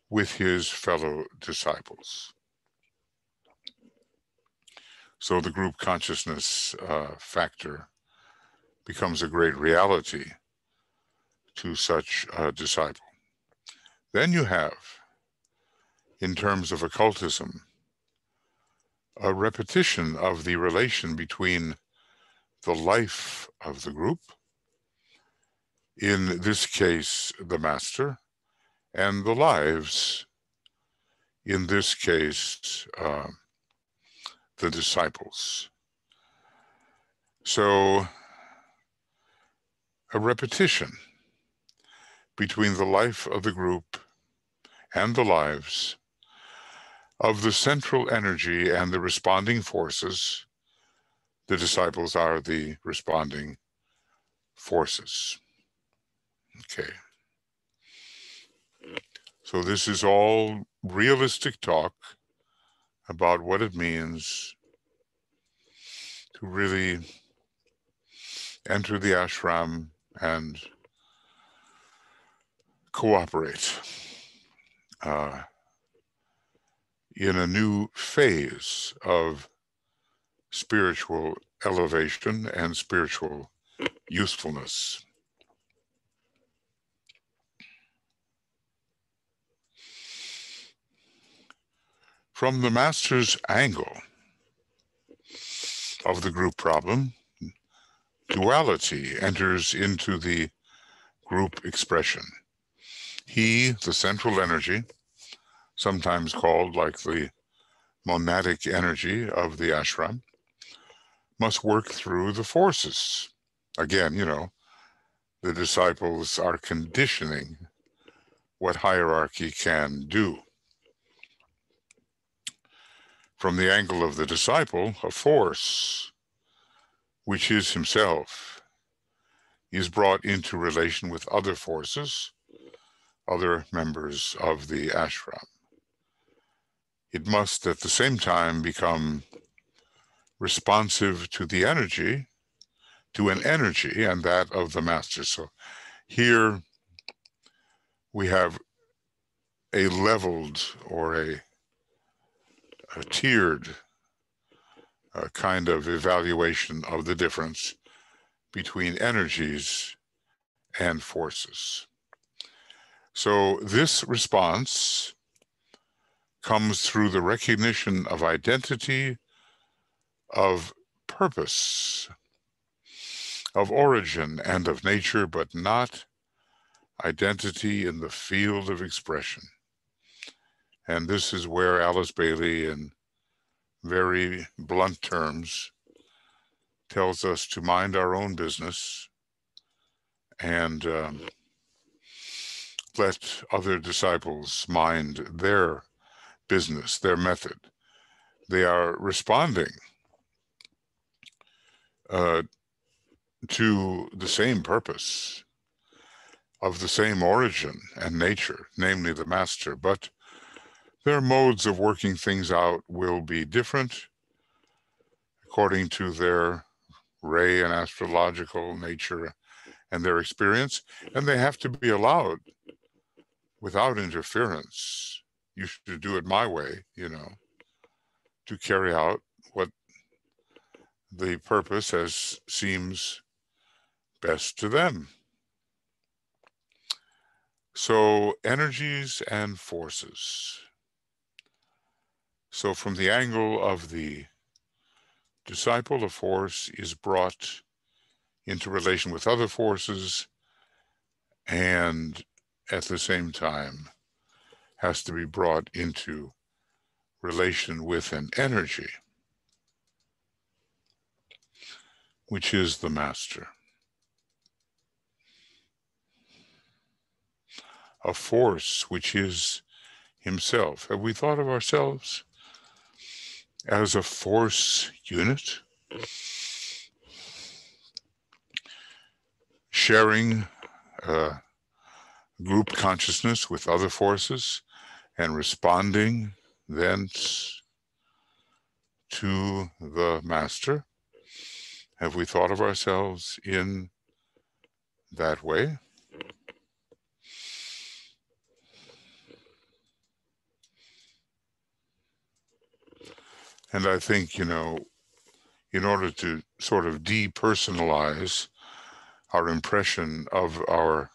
with his fellow disciples. So the group consciousness factor becomes a great reality to such a disciple. Then you have, in terms of occultism, a repetition of the relation between the life of the group, in this case, the master, and the lives, in this case, the disciples. So, a repetition between the life of the group and the lives of the central energy and the responding forces. The disciples are the responding forces. Okay. So this is all realistic talk about what it means to really enter the ashram and cooperate in a new phase of spiritual elevation and spiritual usefulness. From the master's angle of the group problem, duality enters into the group expression. He, the central energy, sometimes called like the monadic energy of the ashram, must work through the forces. Again, the disciples are conditioning what hierarchy can do. From the angle of the disciple, a force, which is himself, is brought into relation with other forces, other members of the ashram. It must at the same time become responsive to the energy, to an energy, and that of the master. So here we have a leveled or a tiered kind of evaluation of the difference between energies and forces. So this response comes through the recognition of identity, of purpose, of origin, and of nature, but not identity in the field of expression. And this is where Alice Bailey, in very blunt terms, tells us to mind our own business and let other disciples mind their business, their method. They are responding to the same purpose, of the same origin and nature, namely the master, but their modes of working things out will be different according to their ray and astrological nature and their experience, and they have to be allowed without interference. You should do it my way, to carry out what the purpose as seems best to them. So energies and forces. So from the angle of the disciple, a force is brought into relation with other forces and at the same time has to be brought into relation with an energy, which is the master. A force which is himself. Have we thought of ourselves as a force unit, sharing group consciousness with other forces and responding thence to the master? Have we thought of ourselves in that way? And I think, in order to sort of depersonalize our impression of ourselves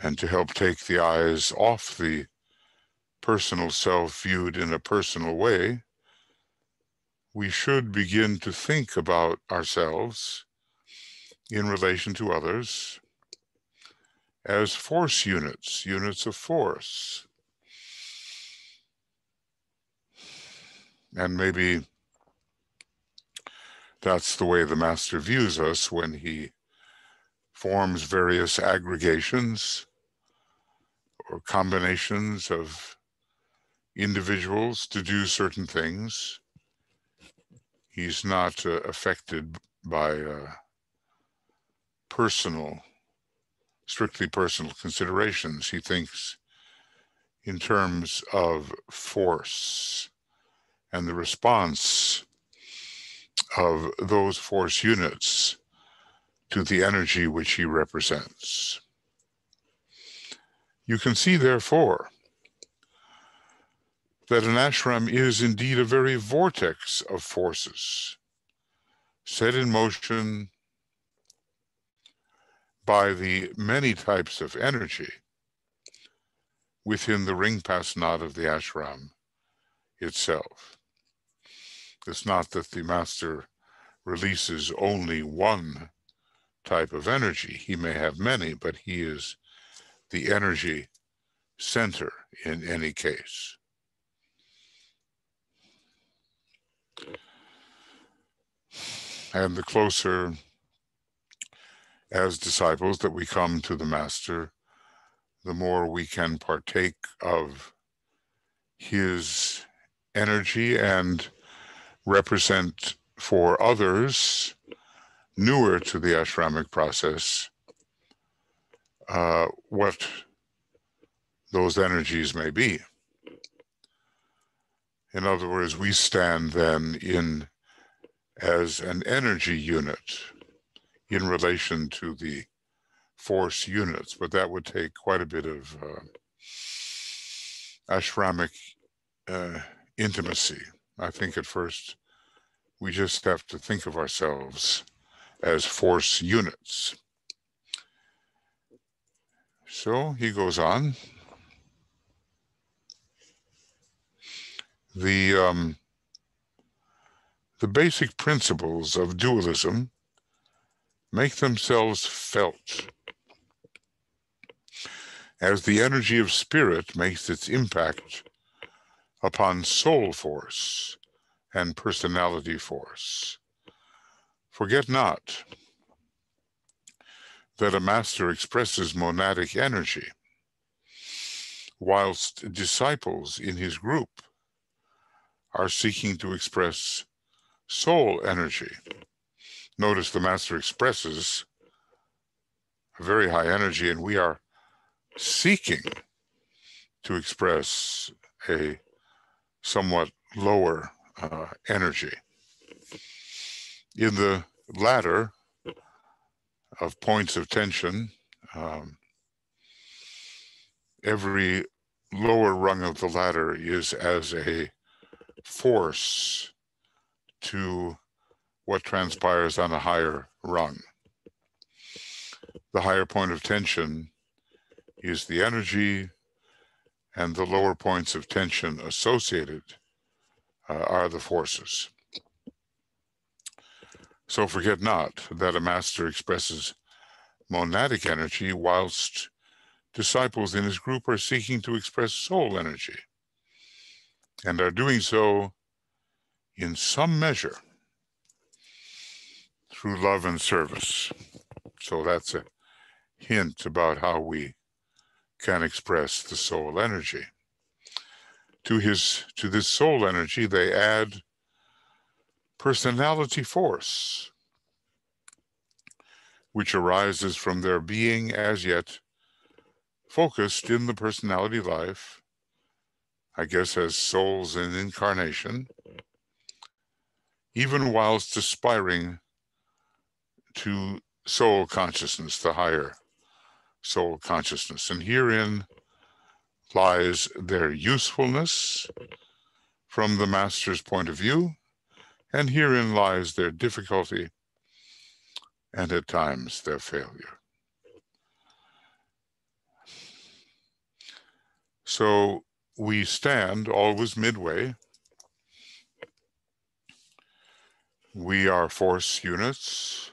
and to help take the eyes off the personal self viewed in a personal way, we should begin to think about ourselves in relation to others as force units, units of force. And maybe that's the way the master views us when he forms various aggregations or combinations of individuals to do certain things. He's not affected by strictly personal considerations. He thinks in terms of force and the response of those force units to the energy which he represents. You can see, therefore, that an ashram is indeed a very vortex of forces set in motion by the many types of energy within the ring pass knot of the ashram itself. It's not that the master releases only one type of energy. He may have many, but he is the energy center in any case. And the closer as disciples that we come to the master, the more we can partake of his energy and represent for others newer to the ashramic process what those energies may be. In other words, we stand then as an energy unit in relation to the force units, but that would take quite a bit of ashramic intimacy. I think at first we just have to think of ourselves as force units. So he goes on. The basic principles of dualism make themselves felt as the energy of spirit makes its impact upon soul force and personality force. Forget not that a master expresses monadic energy, whilst disciples in his group are seeking to express soul energy. Notice the master expresses a very high energy, and we are seeking to express a somewhat lower energy. In the ladder of points of tension, every lower rung of the ladder is as a force to what transpires on a higher rung. The higher point of tension is the energy, and the lower points of tension associated are the forces. So forget not that a master expresses monadic energy, whilst disciples in his group are seeking to express soul energy, and are doing so in some measure through love and service. So that's a hint about how we can express the soul energy. To this soul energy, they add personality force, which arises from their being as yet focused in the personality life, I guess as souls in incarnation, even whilst aspiring to soul consciousness, the higher soul consciousness. And herein lies their usefulness from the master's point of view, and herein lies their difficulty and at times their failure. So we stand always midway. We are force units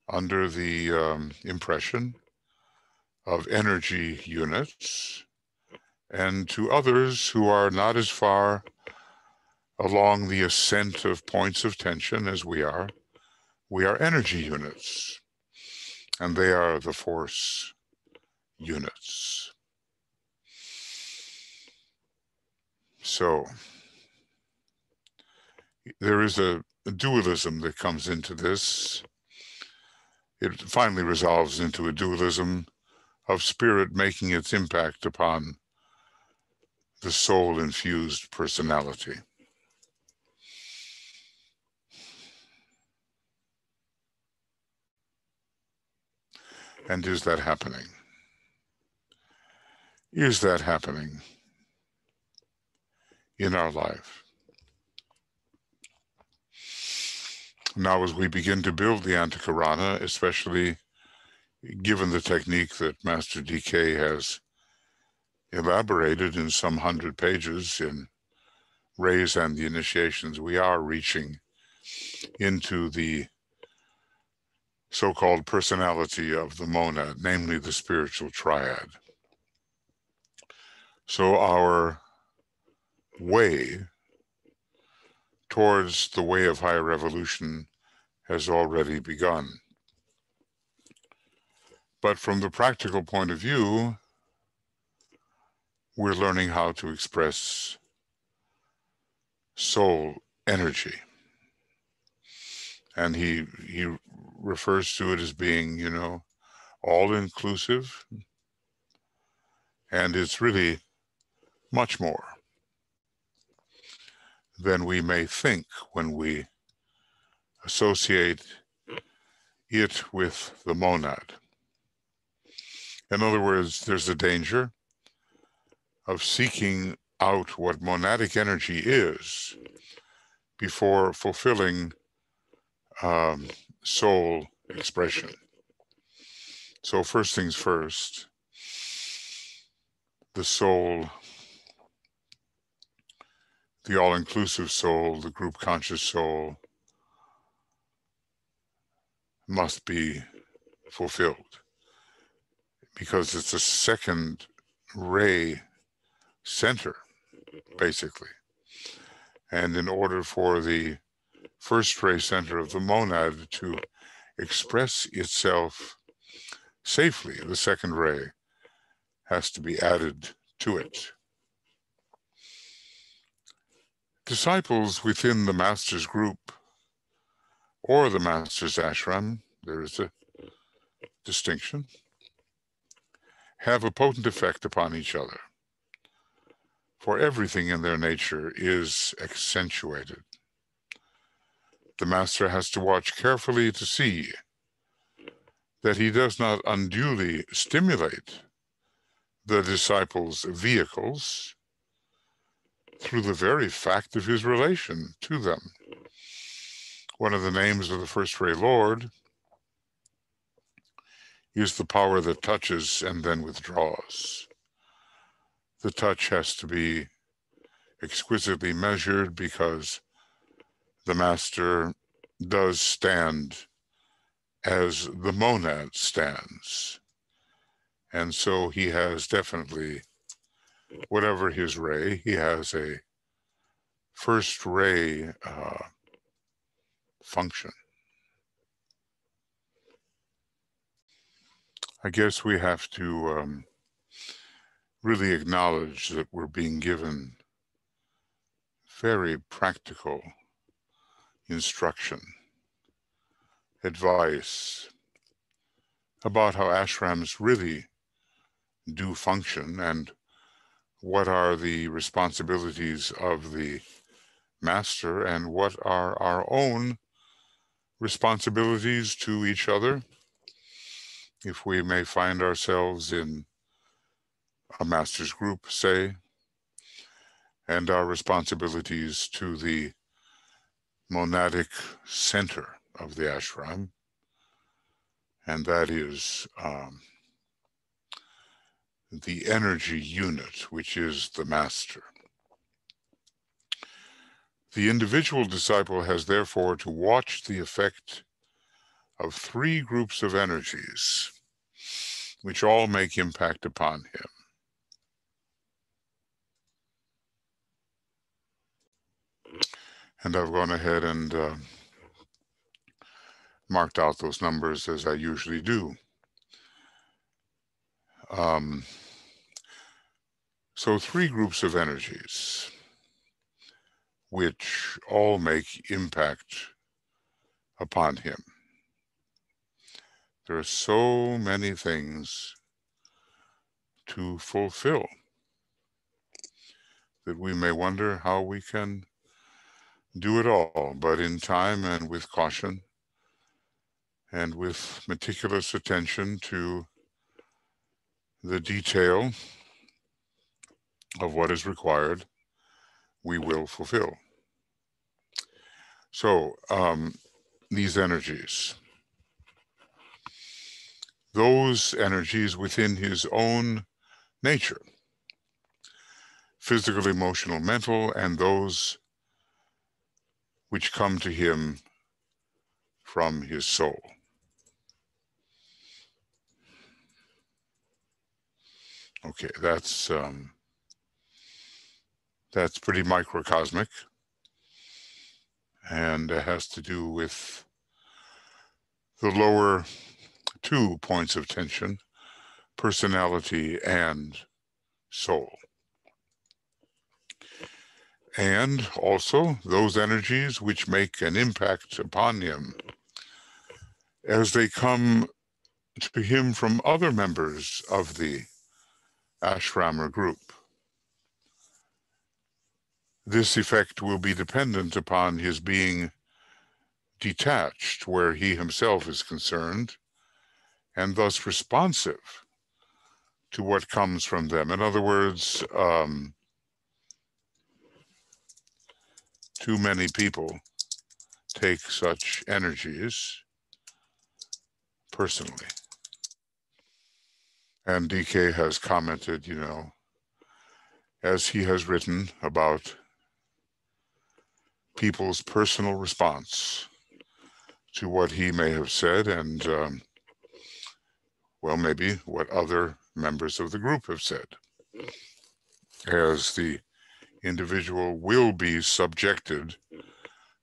under the impression of energy units, and to others who are not as far along the ascent of points of tension as we are energy units, and they are the force units. So there is a dualism that comes into this. it finally resolves into a dualism of spirit making its impact upon the soul-infused personality. And is that happening? Is that happening in our life? Now, as we begin to build the Antikarana, especially given the technique that Master DK has elaborated in some 100 pages in Rays and the Initiations, we are reaching into the so-called personality of the monad, namely the spiritual triad. So our way towards the way of higher evolution has already begun. But from the practical point of view, we're learning how to express soul energy. And he refers to it as being, all-inclusive. And it's really much more than we may think when we associate it with the monad. In other words, there's a danger of seeking out what monadic energy is before fulfilling soul expression. So first things first, the soul, the all-inclusive soul, the group conscious soul must be fulfilled because it's a second ray center, basically. And in order for the first ray center of the monad to express itself safely, the second ray has to be added to it. Disciples within the master's group or the master's ashram, there is a distinction, have a potent effect upon each other, for everything in their nature is accentuated. The master has to watch carefully to see that he does not unduly stimulate the disciples' vehicles through the very fact of his relation to them. One of the names of the first ray Lord is the power that touches and then withdraws. The touch has to be exquisitely measured because the master does stand as the monad stands. And so he has definitely, whatever his ray, he has a first ray function. I guess we have to really acknowledge that we're being given very practical instruction, advice about how ashrams really do function and what are the responsibilities of the master and what are our own responsibilities to each other if we may find ourselves in a master's group, say, and our responsibilities to the monadic center of the ashram, and that is the energy unit, which is the master. The individual disciple has therefore to watch the effect of three groups of energies, which all make impact upon him. And I've gone ahead and marked out those numbers as I usually do. So three groups of energies, which all make impact upon him. There are so many things to fulfill that we may wonder how we can do it all, but in time and with caution and with meticulous attention to the detail of what is required, we will fulfill. So, these energies, those energies within his own nature, physical, emotional, mental, and those which come to him from his soul. Okay, that's pretty microcosmic, and it has to do with the lower 2 points of tension, personality and soul. And also those energies which make an impact upon him as they come to him from other members of the ashram or group. This effect will be dependent upon his being detached where he himself is concerned, and thus responsive to what comes from them. In other words, too many people take such energies personally. And DK has commented, as he has written about people's personal response to what he may have said and, maybe what other members of the group have said, as the individual will be subjected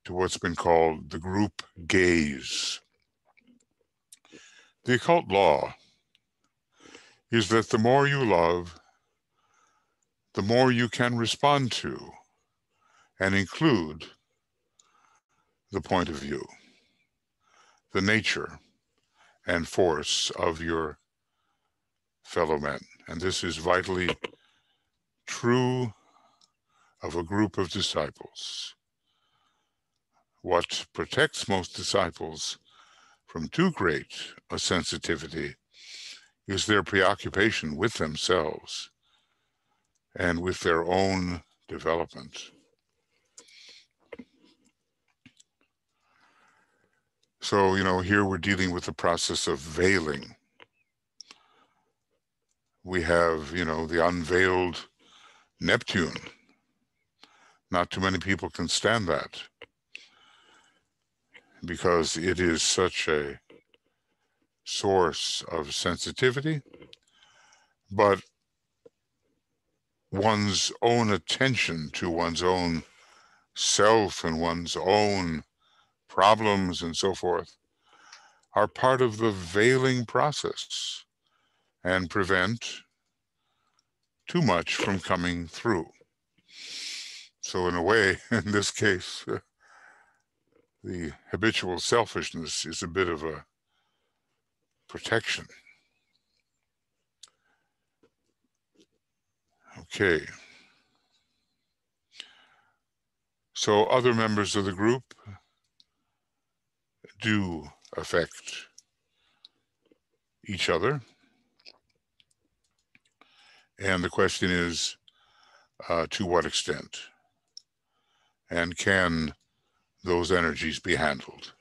to what's been called the group gaze. The occult law is that the more you love, the more you can respond to and include the point of view, the nature and force of your fellow men. And this is vitally true of a group of disciples. What protects most disciples from too great a sensitivity is their preoccupation with themselves and with their own development. So, here we're dealing with the process of veiling. We have, the unveiled Neptune. Not too many people can stand that because it is such a source of sensitivity, but one's own attention to one's own self and one's own problems and so forth are part of the veiling process and prevent too much from coming through. So in a way, in this case, the habitual selfishness is a bit of a protection. Okay. So other members of the group do affect each other. And the question is, to what extent? And can those energies be handled?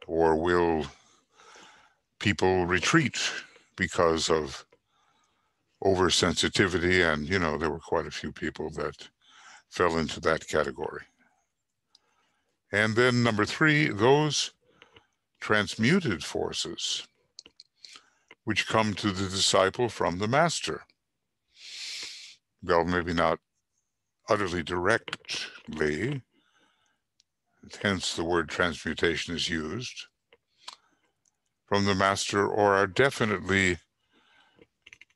Or will people retreat because of oversensitivity? And, there were quite a few people that fell into that category. And then number 3, those transmuted forces which come to the disciple from the master. Well, maybe not utterly directly, hence the word transmutation is used, from the master, or are definitely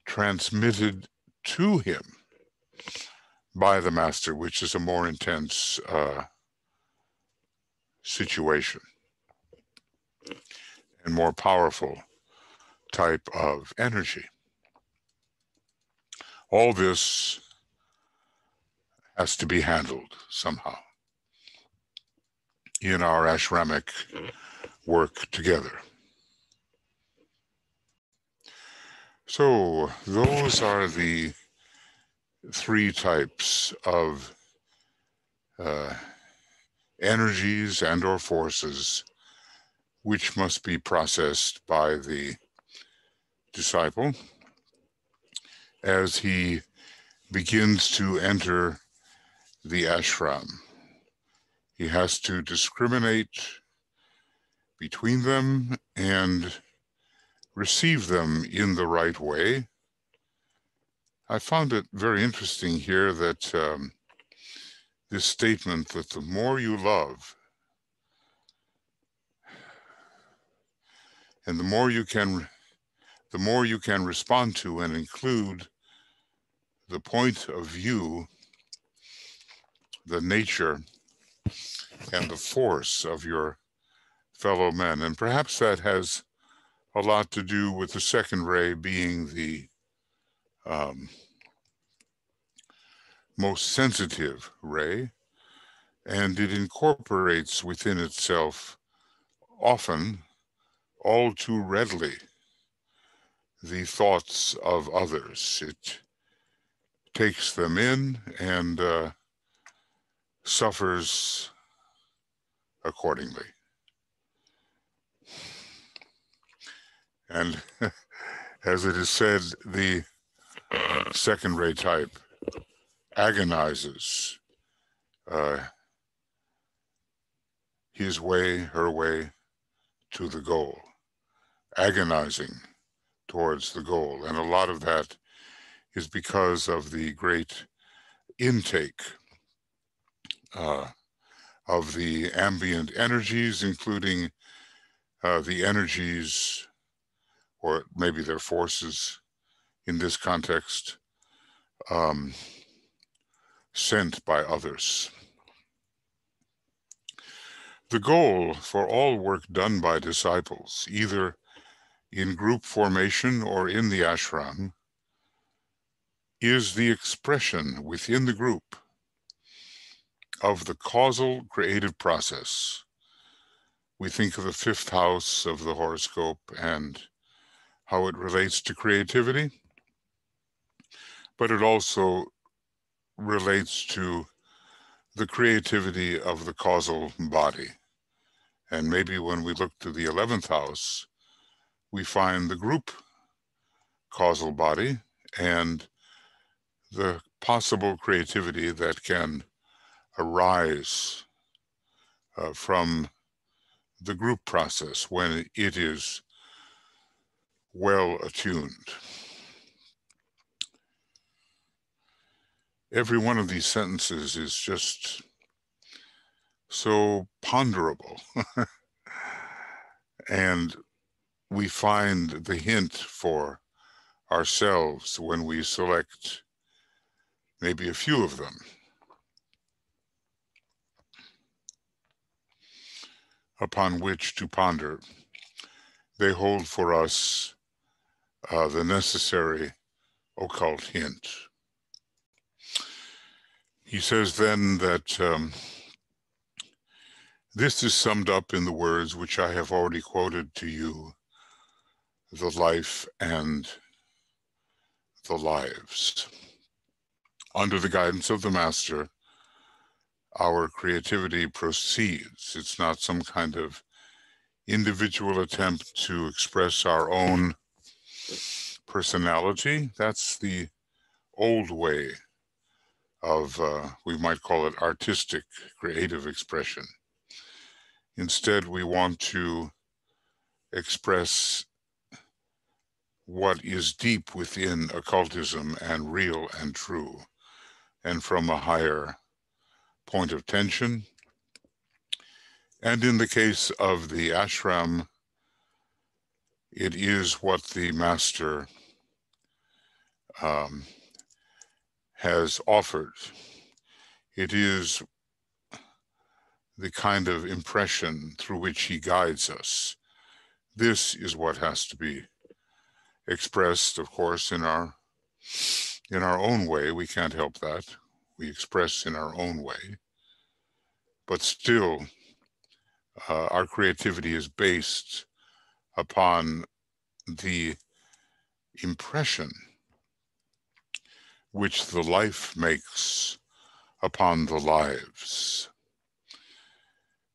transmitted to him by the master, which is a more intense situation. and more powerful type of energy. All this has to be handled somehow in our ashramic work together. So those are the three types of energies and or forces which must be processed by the disciple as he begins to enter the ashram. He has to discriminate between them and receive them in the right way. I found it very interesting here that this statement that the more you love and the more you can respond to and include the point of view, the nature and the force of your fellow men. And perhaps that has a lot to do with the second ray being the most sensitive ray, and it incorporates within itself often, all too readily, the thoughts of others. It takes them in and suffers accordingly. And as it is said, the second ray type agonizes his way, her way to the goal, agonizing towards the goal. And a lot of that is because of the great intake of the ambient energies, including the energies, or maybe their forces in this context, sent by others. The goal for all work done by disciples, either in group formation or in the ashram, is the expression within the group of the causal creative process. We think of the fifth house of the horoscope and how it relates to creativity, but it also relates to the creativity of the causal body. And maybe when we look to the 11th house, we find the group causal body and the possible creativity that can arise from the group process when it is well attuned. Every one of these sentences is just so ponderable. And we find the hint for ourselves when we select maybe a few of them upon which to ponder. They hold for us the necessary occult hint. He says then that this is summed up in the words which I have already quoted to you, the life and the lives. Under the guidance of the Master, our creativity proceeds. It's not some kind of individual attempt to express our own personality. That's the old way of, we might call it artistic, creative expression. Instead, we want to express what is deep within occultism and real and true, and from a higher point of tension. And in the case of the ashram, it is what the Master has offered. It is the kind of impression through which he guides us, This is what has to be expressed, of course, in our own way. We can't help that. We express in our own way. But still, our creativity is based upon the impression which the life makes upon the lives.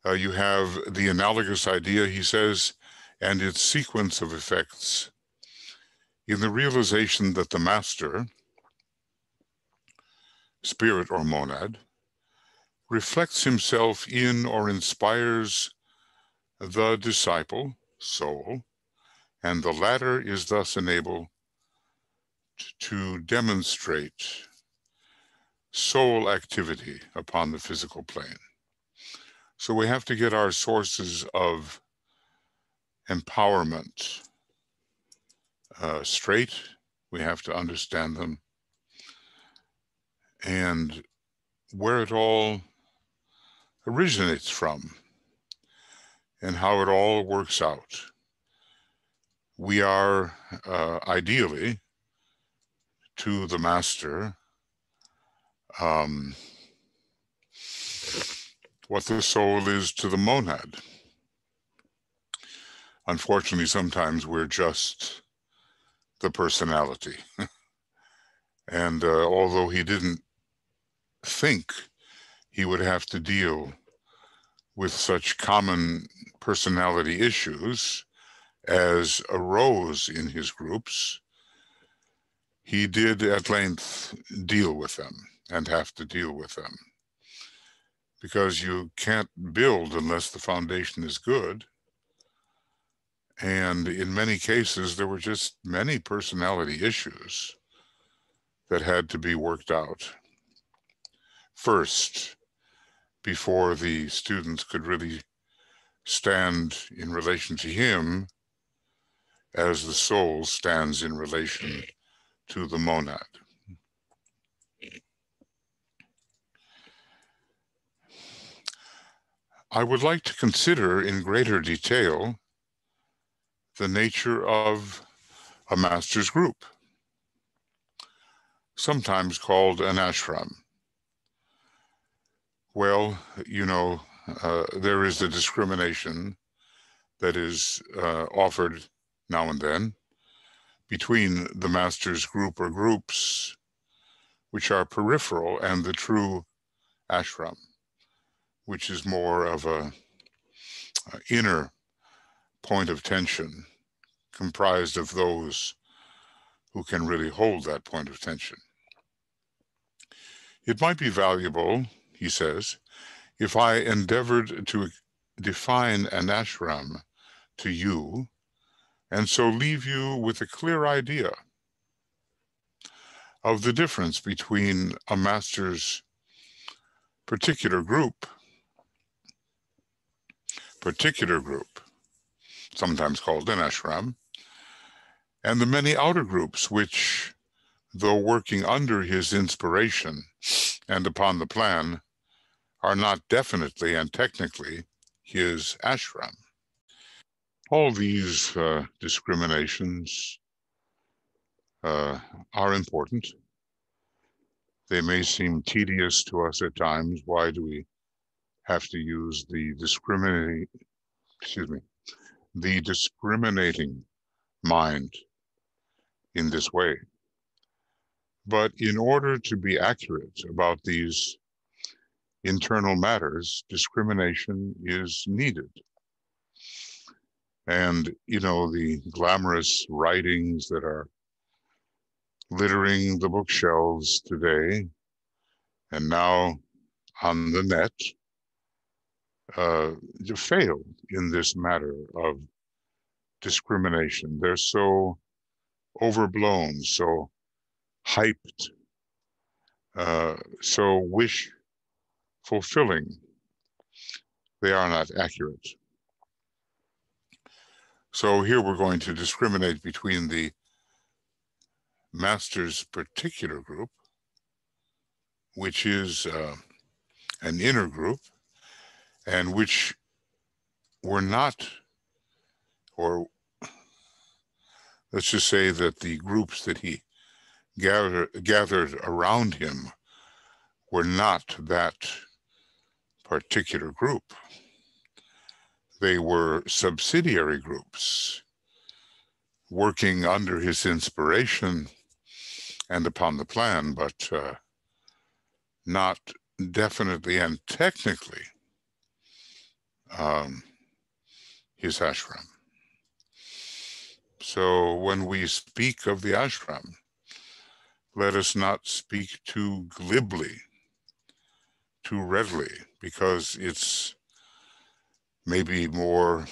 You have the analogous idea, he says, and its sequence of effects in the realization that the master, spirit or monad, reflects himself in or inspires the disciple, soul, and the latter is thus enabled to demonstrate soul activity upon the physical plane. So we have to get our sources of empowerment straight. We have to understand them and where it all originates from and how it all works out. We are ideally to the master what the soul is to the monad. Unfortunately, sometimes we're just the personality. And although he didn't think he would have to deal with such common personality issues as arose in his groups, he did at length deal with them and have to deal with them. Because you can't build unless the foundation is good. And in many cases, there were just many personality issues that had to be worked out first before the students could really stand in relation to him as the soul stands in relation to the monad. I would like to consider in greater detail the nature of a master's group, sometimes called an ashram. Well, you know, there is a discrimination that is offered now and then between the master's group or groups which are peripheral and the true ashram, which is more of a inner point of tension comprised of those who can really hold that point of tension. It might be valuable, he says, if I endeavored to define an ashram to you and so leave you with a clear idea of the difference between a master's particular group, sometimes called an ashram, and the many outer groups which, though working under his inspiration and upon the plan, are not definitely and technically his ashram. All these discriminations are important. They may seem tedious to us at times. Why do we have to use the discriminating mind in this way? But in order to be accurate about these internal matters, discrimination is needed. And, you know, the glamorous writings that are littering the bookshelves today and now on the net fail in this matter of discrimination. They're so overblown, so hyped, so wish fulfilling. They are not accurate. So here we're going to discriminate between the master's particular group, which is an inner group, and which were not or let's just say that the groups that he gathered around him were not that particular group. They were subsidiary groups working under his inspiration and upon the plan, but not definitely and technically his ashram. So when we speak of the ashram, let us not speak too glibly, too readily, because it's maybe more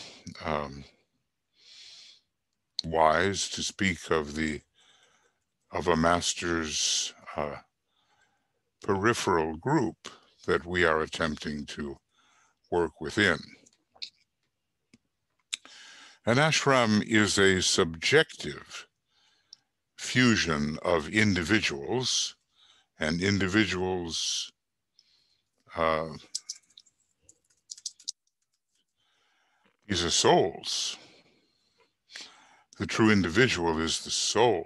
wise to speak of a master's peripheral group that we are attempting to work within. An ashram is a subjective fusion of individuals, and individuals these are souls. The true individual is the soul,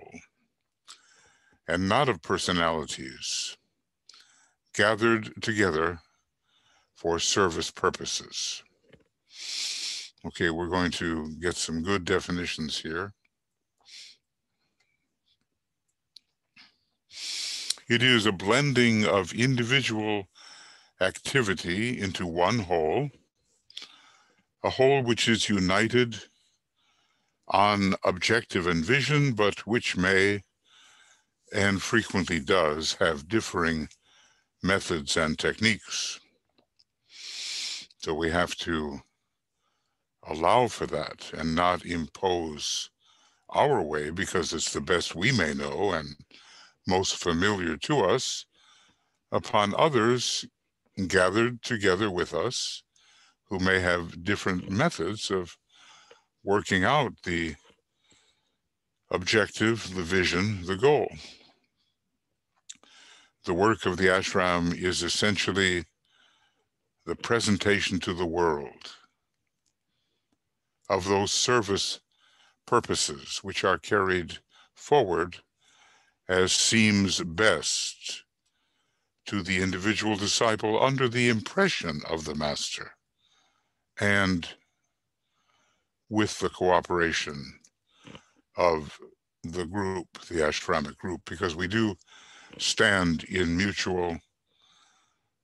and not of personalities, gathered together for service purposes. Okay, we're going to get some good definitions here. It is a blending of individual activity into one whole, a whole which is united on objective and vision, but which may and frequently does have differing methods and techniques. So we have to allow for that and not impose our way because it's the best we may know and most familiar to us upon others gathered together with us who may have different methods of working out the objective, the vision, the goal. The work of the ashram is essentially the presentation to the world of those service purposes which are carried forward as seems best to the individual disciple under the impression of the master and with the cooperation of the group, the ashramic group, because we do stand in mutual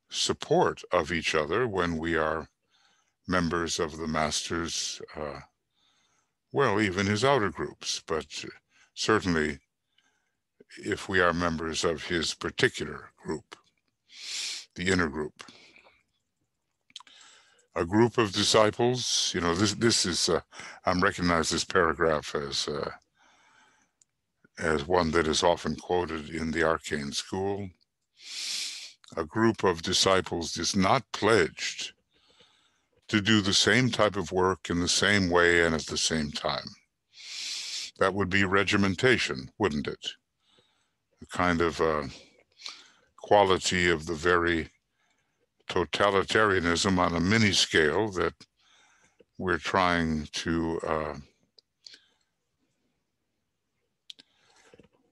support of each other when we are members of the master's, well, even his outer groups, but certainly if we are members of his particular group, the inner group. A group of disciples, you know, this is, I'm recognize this paragraph as one that is often quoted in the arcane school. A group of disciples is not pledged to do the same type of work in the same way and at the same time. That would be regimentation, wouldn't it? A kind of quality of the very totalitarianism on a mini scale that we're trying to,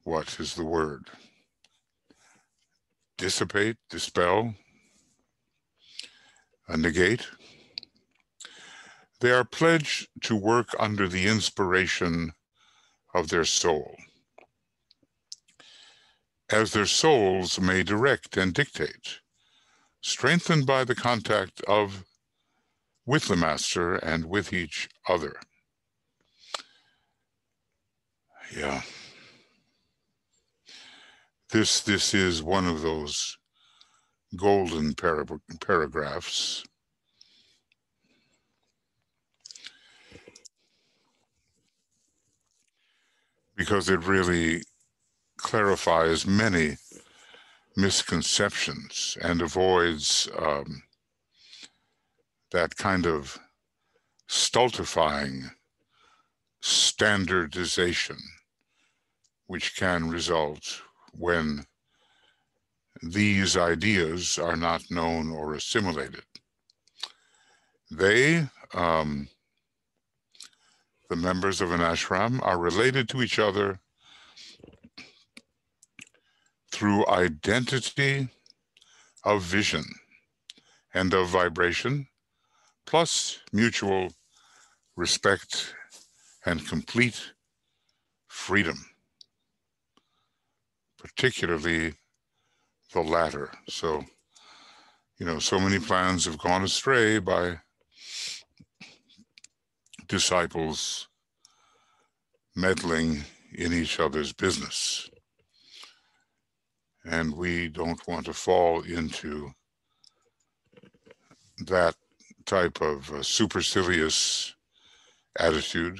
what is the word? Dissipate, dispel, negate. They are pledged to work under the inspiration of their soul, as their souls may direct and dictate, strengthened by the contact with the master and with each other. Yeah. This is one of those golden paragraphs. Because it really clarifies many misconceptions and avoids that kind of stultifying standardization which can result when these ideas are not known or assimilated. They The members of an ashram are related to each other through identity of vision and of vibration, plus mutual respect and complete freedom, particularly the latter. So, so many plans have gone astray by disciples meddling in each other's business. And we don't want to fall into that type of supercilious attitude.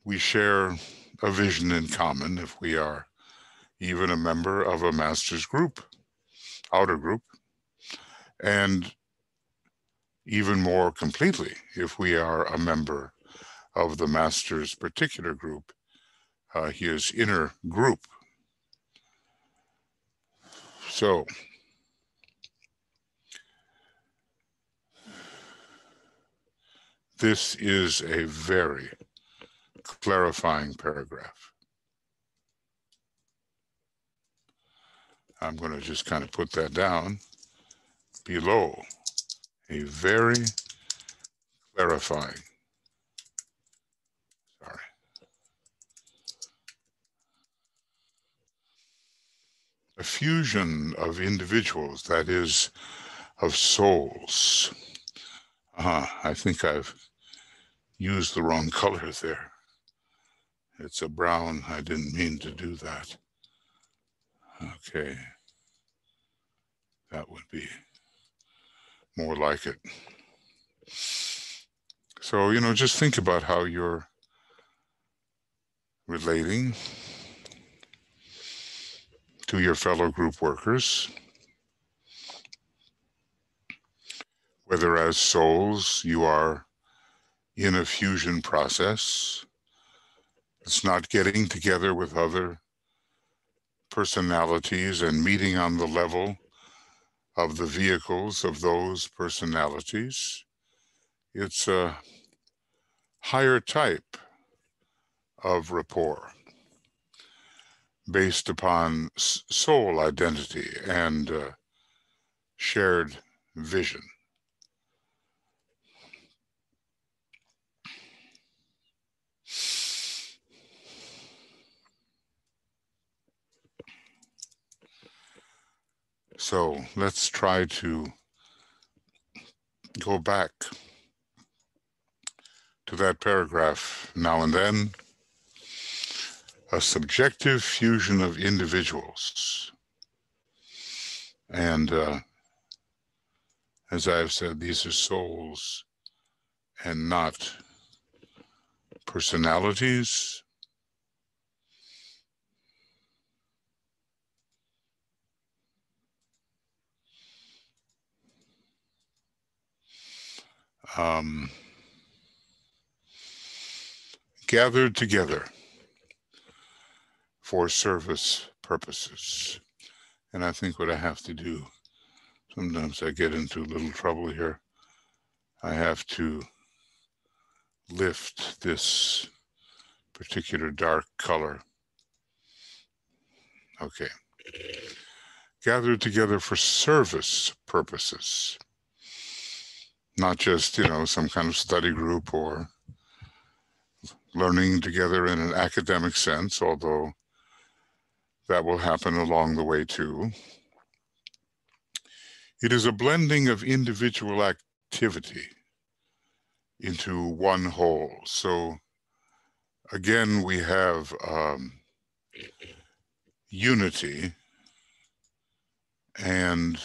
We share a vision in common if we are even a member of a master's group, outer group, and even more completely if we are a member of the master's particular group, his inner group. So, this is a very clarifying paragraph. I'm going to just kind of put that down below. A very clarifying. A fusion of individuals, that is, of souls. I think I've used the wrong color there. It's a brown. I didn't mean to do that. Okay. That would be more like it. So, just think about how you're relating to your fellow group workers, whether as souls you are in a fusion process. It's not getting together with other personalities and meeting on the level of the vehicles of those personalities. It's a higher type of rapport based upon soul identity and shared vision. So let's try to go back to that paragraph now and then. A subjective fusion of individuals. And as I've said, these are souls and not personalities. Gathered together for service purposes. And I think what I have to do, sometimes I get into a little trouble here. I have to lift this particular dark color. Okay. Gathered together for service purposes. Not just, some kind of study group or learning together in an academic sense, although that will happen along the way too. It is a blending of individual activity into one whole. So again, we have unity and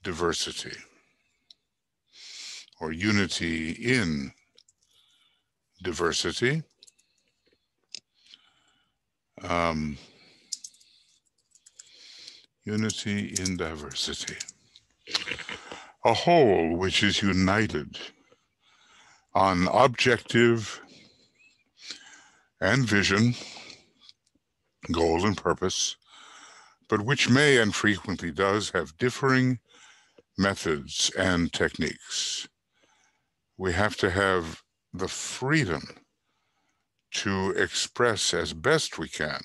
diversity, or unity in diversity. Unity in diversity. A whole which is united on objective and vision, goal and purpose, but which may and frequently does have differing methods and techniques. We have to have the freedom to express as best we can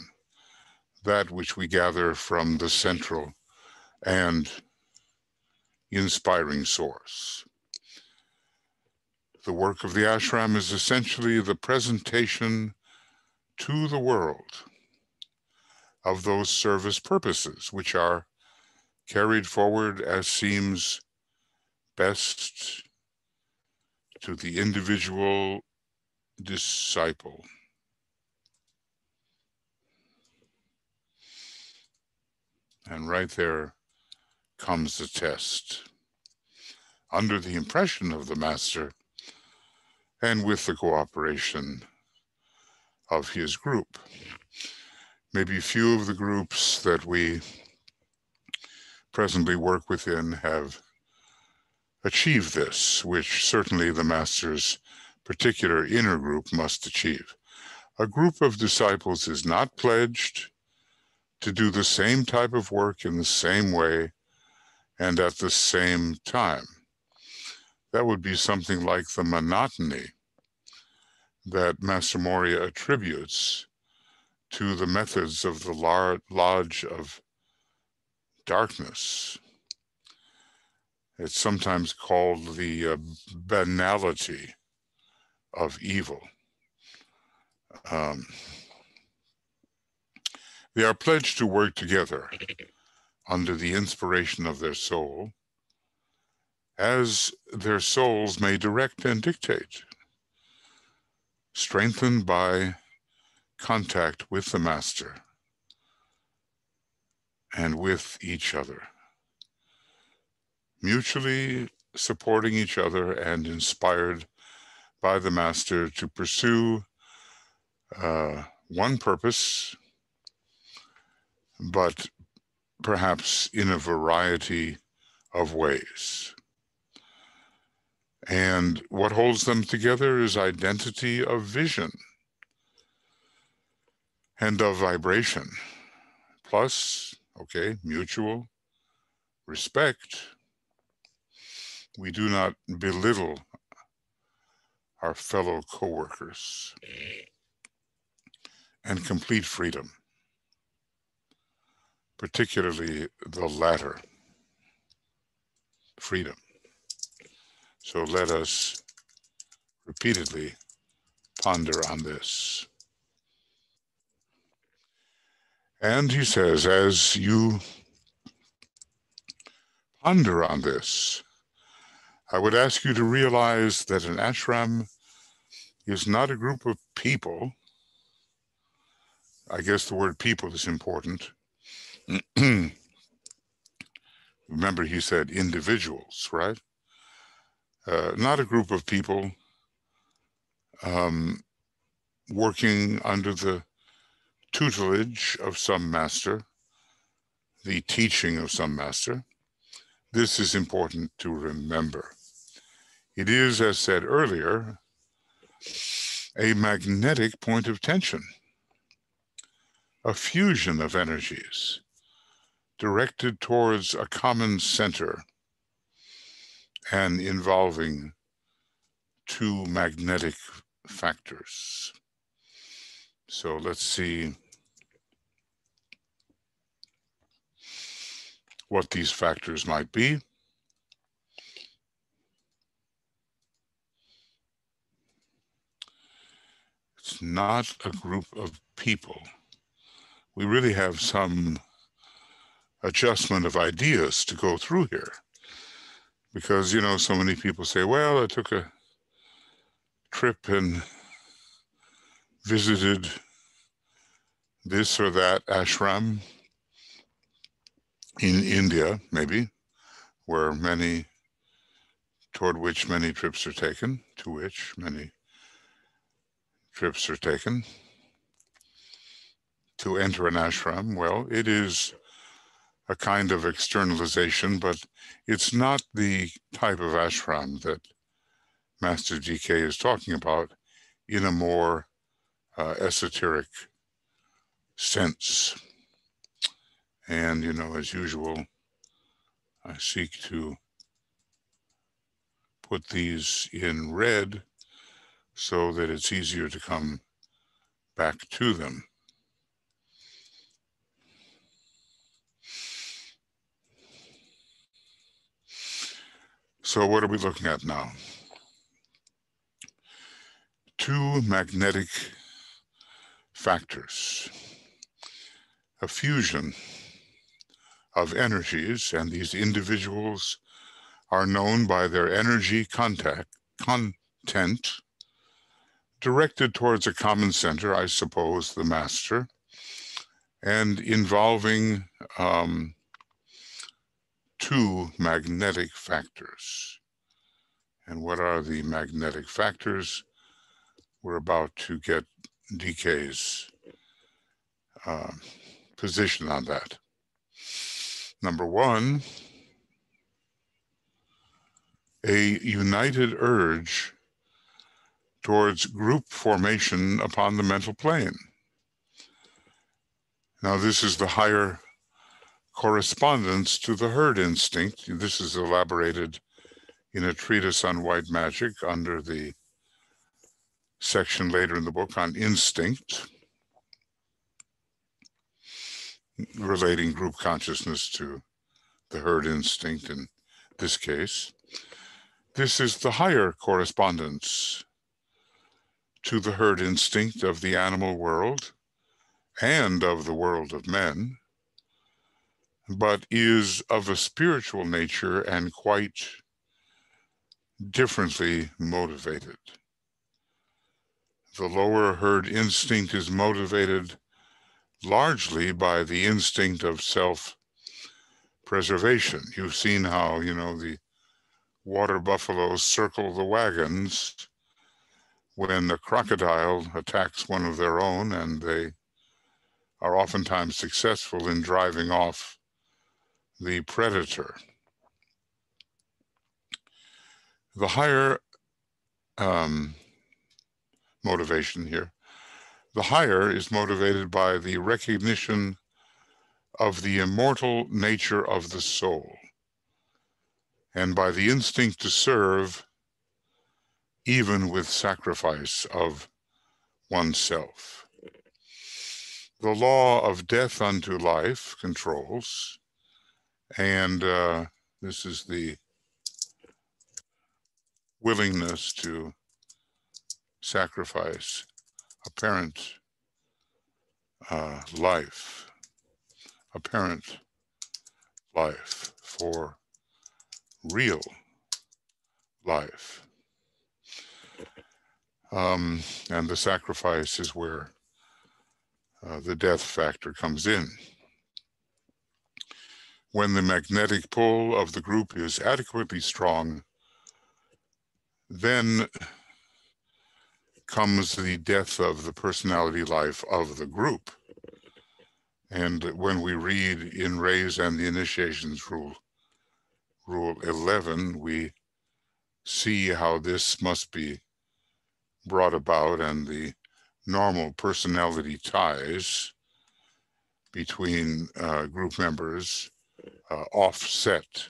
that which we gather from the central and inspiring source. The work of the ashram is essentially the presentation to the world of those service purposes which are carried forward as seems best to the individual disciple. And right there comes the test. Under the impression of the master and with the cooperation of his group. Maybe few of the groups that we presently work within have achieved this, which certainly the master's particular inner group must achieve. A group of disciples is not pledged to do the same type of work in the same way and at the same time. That would be something like the monotony that Master Moria attributes to the methods of the Lodge of Darkness. It's sometimes called the banality of evil. They are pledged to work together under the inspiration of their soul, as their souls may direct and dictate, strengthened by contact with the Master and with each other, mutually supporting each other and inspired by the Master to pursue one purpose, but perhaps in a variety of ways. And what holds them together is identity of vision and of vibration, plus, okay, mutual respect. We do not belittle our fellow co-workers, and complete freedom, particularly the latter, freedom. So let us repeatedly ponder on this. And he says, as you ponder on this, I would ask you to realize that an ashram is not a group of people. I guess the word people is important. Remember, he said individuals, right? Not a group of people working under the tutelage of some master, the teaching of some master. This is important to remember. It is, as said earlier, a magnetic point of tension, a fusion of energies directed towards a common center and involving two magnetic factors. So let's see what these factors might be. It's not a group of people. We really have some adjustment of ideas to go through here. Because, you know, so many people say, well, I took a trip and visited this or that ashram in India, maybe, toward which many trips are taken, to which many trips are taken to enter an ashram. Well, it is a kind of externalization, but it's not the type of ashram that Master DK is talking about in a more esoteric sense. And, you know, as usual, I seek to put these in red so that it's easier to come back to them. So what are we looking at now? Two magnetic factors, a fusion of energies, and these individuals are known by their energy content directed towards a common center, I suppose, the master, and involving two magnetic factors. And what are the magnetic factors? We're about to get DK's position on that. Number one, a united urge towards group formation upon the mental plane. Now, this is the higher correspondence to the herd instinct. This is elaborated in a treatise on white magic under the section later in the book on instinct, relating group consciousness to the herd instinct in this case. This is the higher correspondence to the herd instinct of the animal world and of the world of men, but is of a spiritual nature and quite differently motivated. The lower herd instinct is motivated largely by the instinct of self-preservation. You've seen how, the water buffaloes circle the wagons when a crocodile attacks one of their own, and they are oftentimes successful in driving off the predator. The higher motivation here, the higher is motivated by the recognition of the immortal nature of the soul and by the instinct to serve even with sacrifice of oneself. The law of death unto life controls, and this is the willingness to sacrifice apparent life for real life. And the sacrifice is where the death factor comes in. When the magnetic pull of the group is adequately strong, then comes the death of the personality life of the group. And when we read in Rays and the Initiations Rule 11, we see how this must be brought about, and the normal personality ties between group members offset,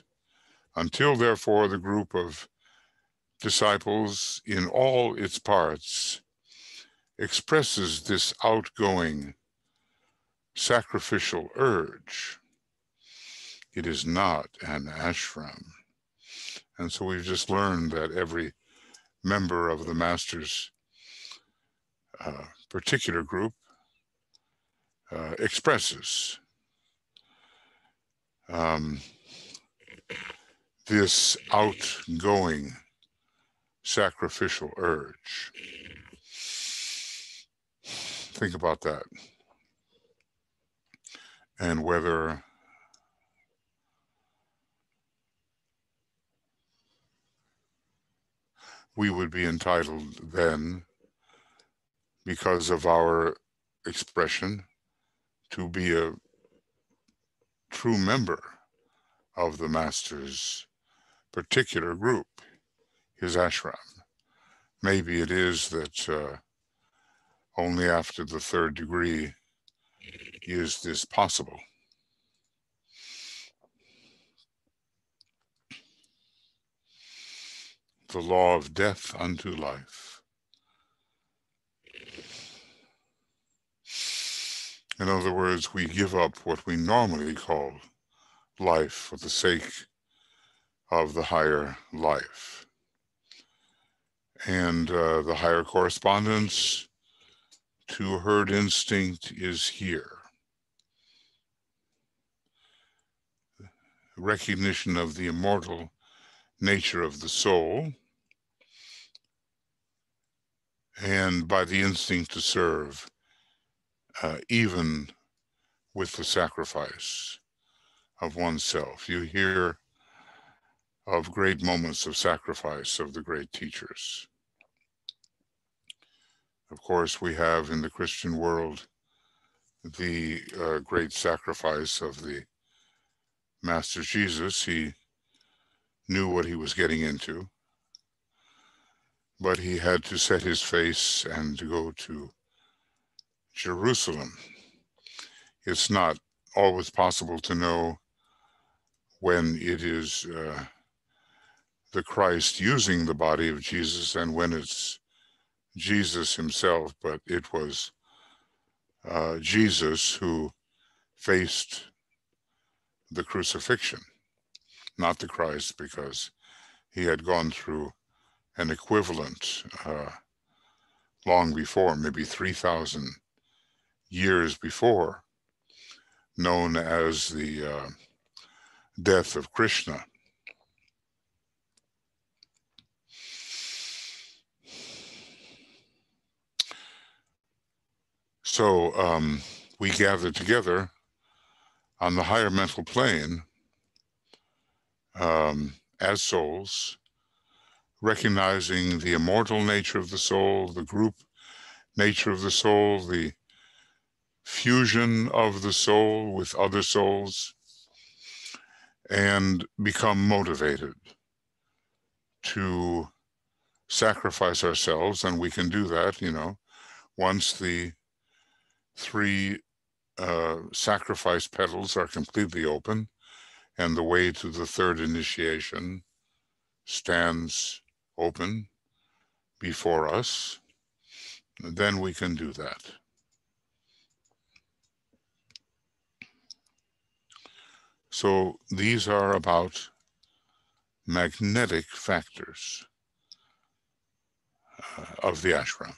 until therefore the group of disciples in all its parts expresses this outgoing sacrificial urge. It is not an ashram. And so we've just learned that every member of the Master's particular group expresses this outgoing sacrificial urge. Think about that. And whether we would be entitled then, because of our expression, to be a true member of the Master's particular group, his ashram. Maybe it is that only after the third degree is this possible. the law of death unto life. In other words, we give up what we normally call life for the sake of the higher life. And the higher correspondence to herd instinct is here. Recognition of the immortal nature of the soul, and by the instinct to serve, even with the sacrifice of oneself. You hear of great moments of sacrifice of the great teachers. Of course, we have in the Christian world the great sacrifice of the Master Jesus. He knew what he was getting into, but he had to set his face and to go to Jerusalem. It's not always possible to know when it is the Christ using the body of Jesus and when it's Jesus himself, but it was Jesus who faced the crucifixion, not the Christ, because he had gone through an equivalent long before, maybe 3,000 years before, known as the death of Krishna. So we gather together on the higher mental plane as souls, recognizing the immortal nature of the soul, the group nature of the soul, the fusion of the soul with other souls, and become motivated to sacrifice ourselves. And we can do that, once the three sacrifice petals are completely open and the way to the third initiation stands open before us, then we can do that. So these are about magnetic factors of the ashram.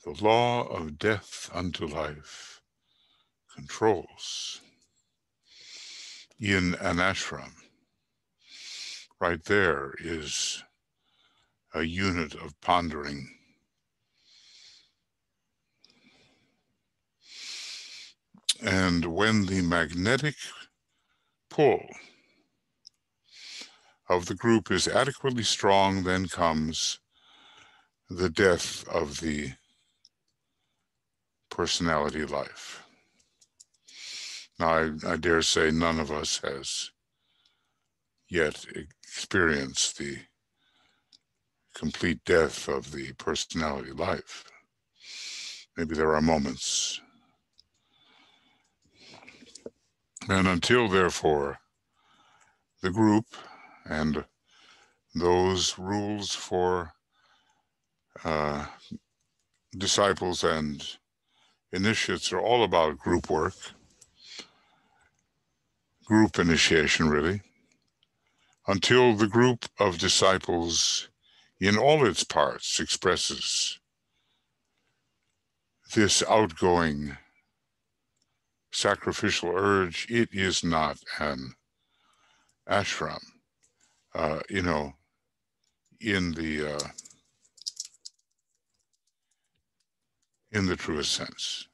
The law of death unto life controls in an ashram. Right there is a unit of pondering. And when the magnetic pull of the group is adequately strong, then comes the death of the personality life. Now, I dare say none of us has yet experienced the complete death of the personality life. Maybe there are moments. And until, therefore, the group and those rules for disciples and initiates are all about group work, group initiation, really. Until the group of disciples in all its parts expresses this outgoing sacrificial urge, it is not an ashram, in the truest sense.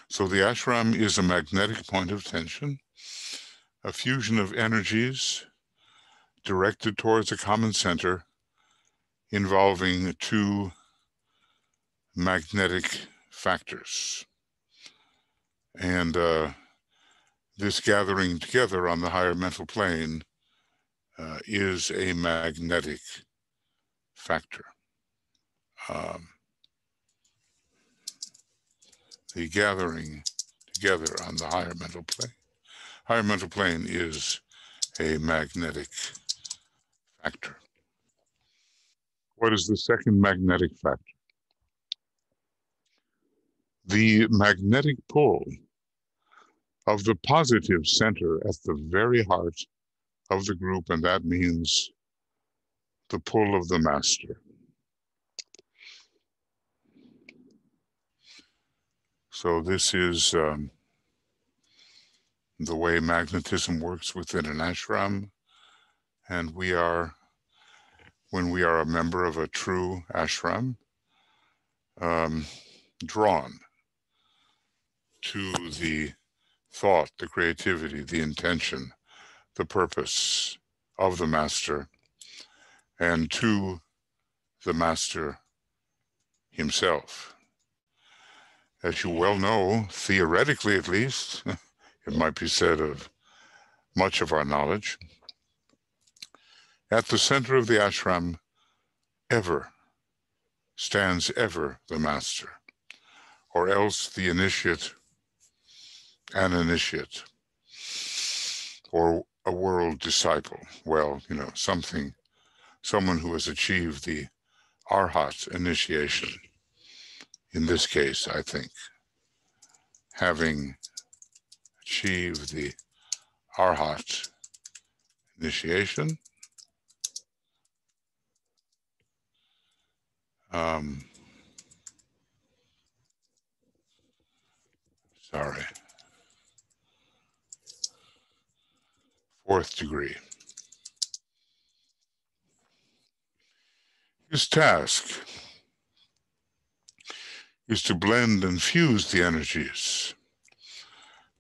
So the ashram is a magnetic point of tension, a fusion of energies directed towards a common center involving two magnetic factors. And this gathering together on the higher mental plane is a magnetic factor. The gathering together on the higher mental plane. Higher mental plane is a magnetic factor. What is the second magnetic factor? The magnetic pull of the positive center at the very heart of the group, and that means the pull of the master. So this is the way magnetism works within an ashram, and when we are a member of a true ashram, drawn to the thought, the creativity, the intention, the purpose of the master, and to the master himself. As you well know, theoretically at least, it might be said of much of our knowledge, at the center of the ashram ever stands ever the master, or else the initiate, an initiate, or a world disciple. Well, someone who has achieved the arhat initiation. In this case, I think, having achieved the arhat initiation, fourth degree. His task is to blend and fuse the energies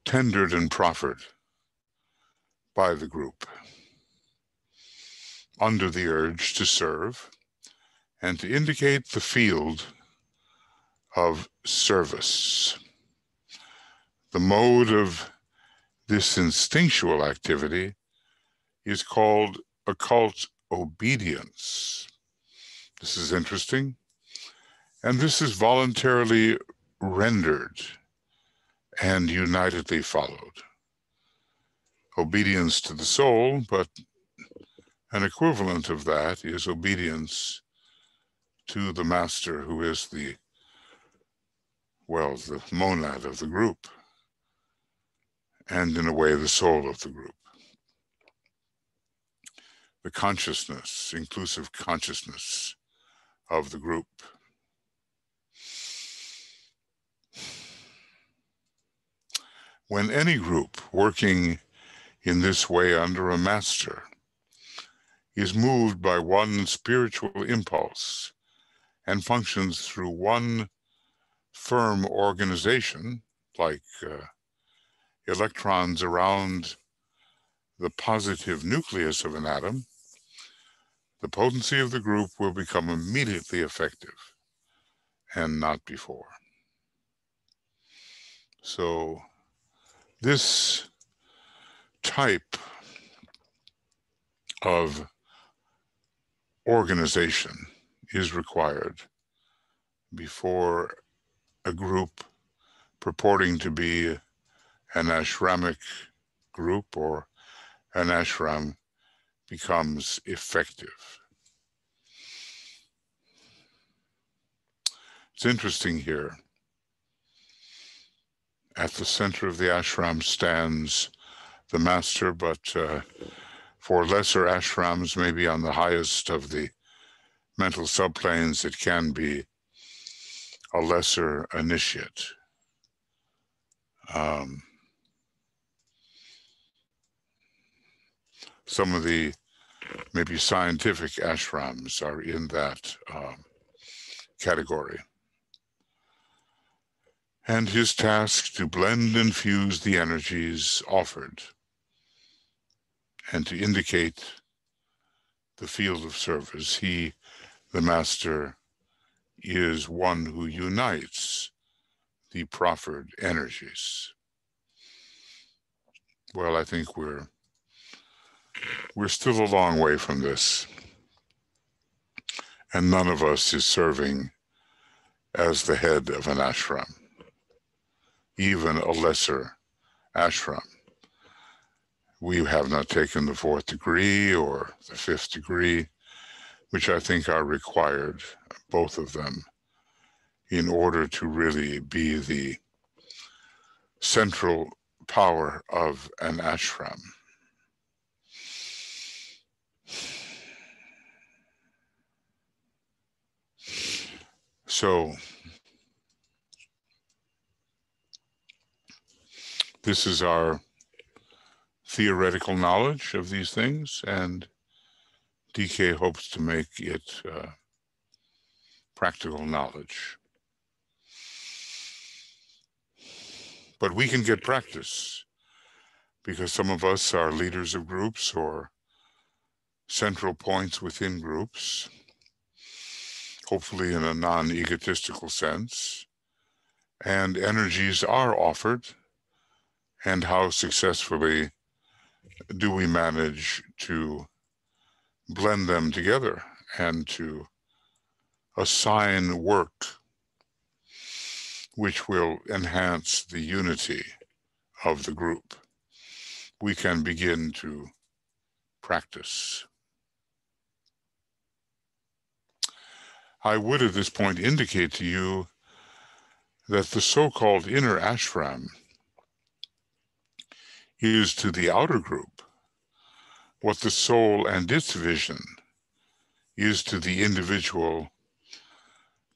tendered and proffered by the group under the urge to serve and to indicate the field of service. The mode of this instinctual activity is called occult obedience. This is interesting. And this is voluntarily rendered and unitedly followed. Obedience to the soul, but an equivalent of that is obedience to the master, who is the monad of the group, and in a way, the soul of the group. The consciousness, inclusive consciousness of the group. When any group working in this way under a master is moved by one spiritual impulse and functions through one firm organization, like electrons around the positive nucleus of an atom, the potency of the group will become immediately effective and not before. So this type of organization is required before a group purporting to be an ashramic group or an ashram becomes effective. It's interesting here. At the center of the ashram stands the master, but for lesser ashrams, maybe on the highest of the mental subplanes, it can be a lesser initiate. Some of the maybe scientific ashrams are in that category. And his task to blend and fuse the energies offered and to indicate the field of service. He, the master, is one who unites the proffered energies. Well, I think we're We're still a long way from this, and none of us is serving as the head of an ashram, even a lesser ashram. We have not taken the 4th degree or the 5th degree, which I think are required, both of them, in order to really be the central power of an ashram. So, this is our theoretical knowledge of these things, and DK hopes to make it practical knowledge. But we can get practice, because some of us are leaders of groups or central points within groups, hopefully in a non-egotistical sense, and energies are offered, and how successfully do we manage to blend them together and to assign work which will enhance the unity of the group. We can begin to practice. I would at this point indicate to you that the so-called inner ashram is to the outer group what the soul and its vision is to the individual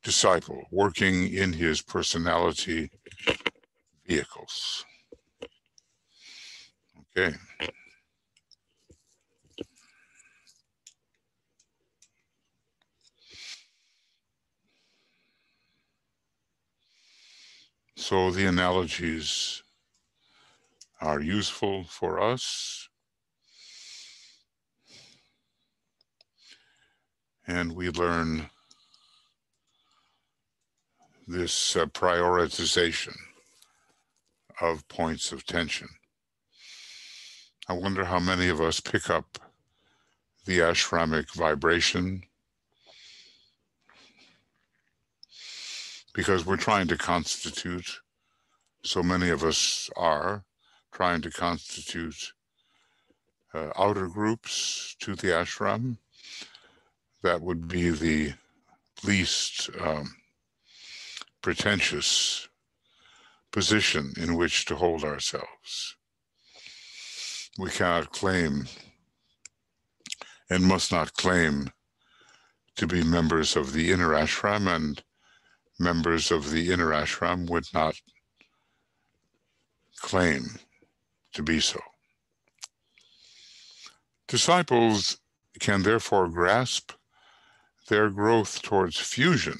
disciple working in his personality vehicles. Okay. So the analogies are useful for us, and we learn this prioritization of points of tension. I wonder how many of us pick up the ashramic vibration, because we're trying to constitute, so many of us are trying to constitute outer groups to the ashram. That would be the least pretentious position in which to hold ourselves. We cannot claim and must not claim to be members of the inner ashram, and members of the inner ashram would not claim to be so. Disciples can therefore grasp their growth towards fusion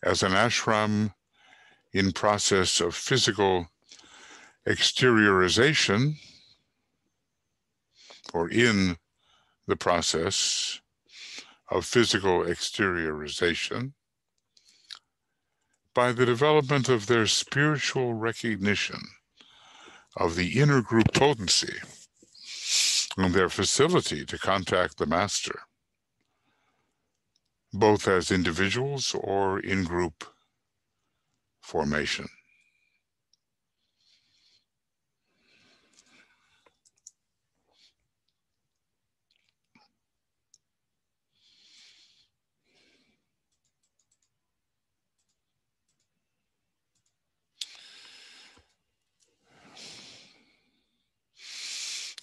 as an ashram in process of physical exteriorization, or in the process of physical exteriorization, by the development of their spiritual recognition of the inner group potency and their facility to contact the master, both as individuals or in group formation.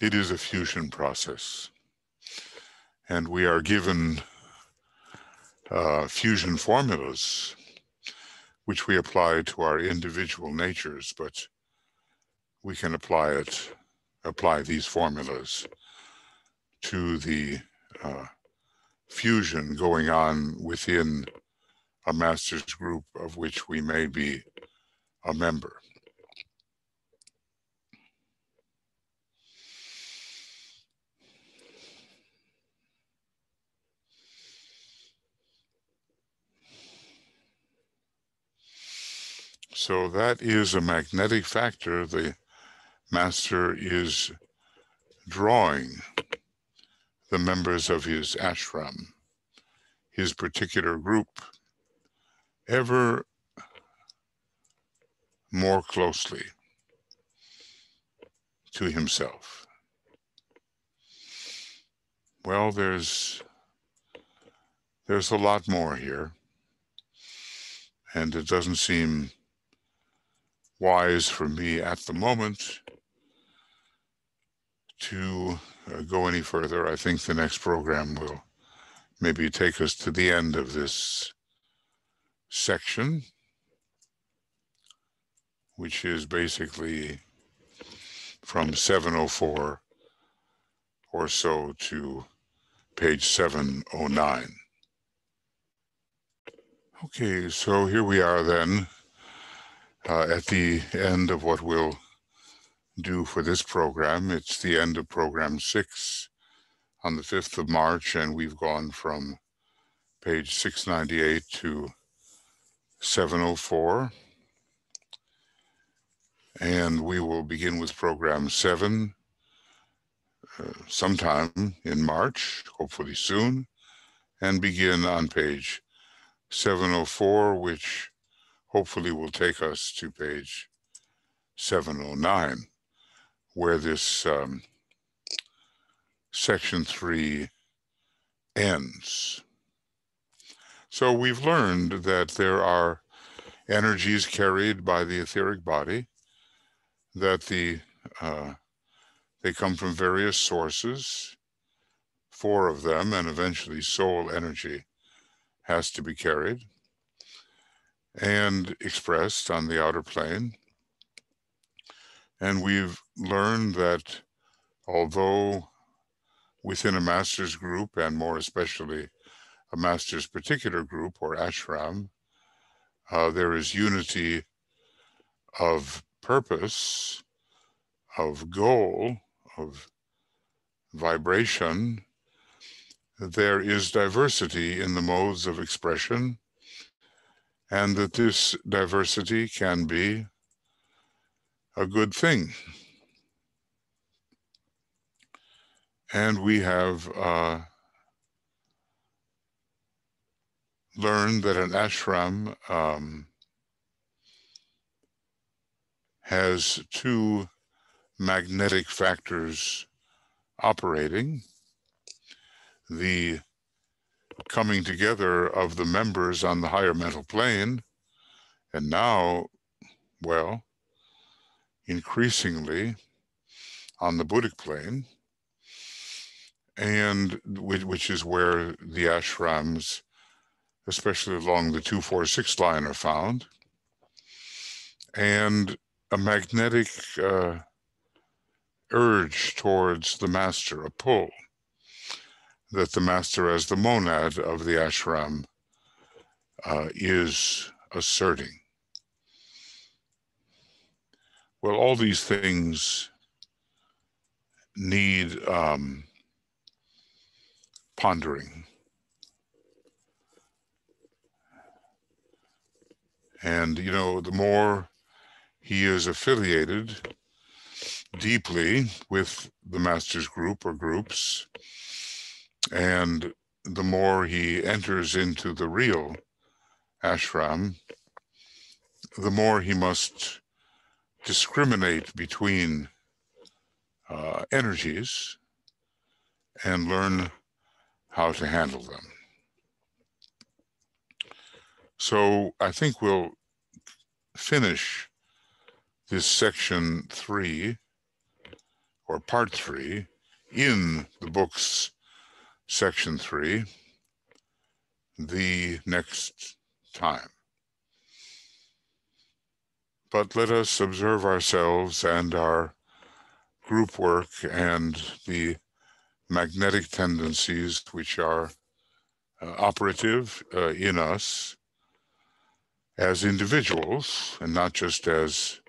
It is a fusion process, and we are given fusion formulas which we apply to our individual natures, but we can apply these formulas to the fusion going on within a master's group of which we may be a member. So that is a magnetic factor the master is drawing the members of his ashram, his particular group, ever more closely to himself. Well, there's a lot more here, and it doesn't seem wise for me at the moment to go any further. I think the next program will maybe take us to the end of this section, which is basically from 704 or so to page 709. Okay, so here we are then at the end of what we'll do for this program. It's the end of program 6 on the 5th of March, and we've gone from page 698 to 704. And we will begin with program 7 sometime in March, hopefully soon, and begin on page 704, which hopefully will take us to page 709, where this section 3 ends. So we've learned that there are energies carried by the etheric body, that they come from various sources, 4 of them, and eventually soul energy has to be carried and expressed on the outer plane. And we've learned that although within a master's group, and more especially a master's particular group or ashram, there is unity of purpose, of goal, of vibration, there is diversity in the modes of expression, and that this diversity can be a good thing. And we have learned that an ashram has 2 magnetic factors operating: the coming together of the members on the higher mental plane, and now, well, increasingly on the Buddhic plane, and which is where the ashrams, especially along the 246 line, are found, and a magnetic urge towards the master, a pull that the master, as the monad of the ashram, is asserting. Well, all these things need pondering. And, you know, the more he is affiliated deeply with the master's group or groups, and the more he enters into the real ashram, the more he must discriminate between energies and learn how to handle them. So I think we'll finish this section 3 or part 3 in the book's section 3 the next time. But let us observe ourselves and our group work and the magnetic tendencies which are operative in us as individuals and not just as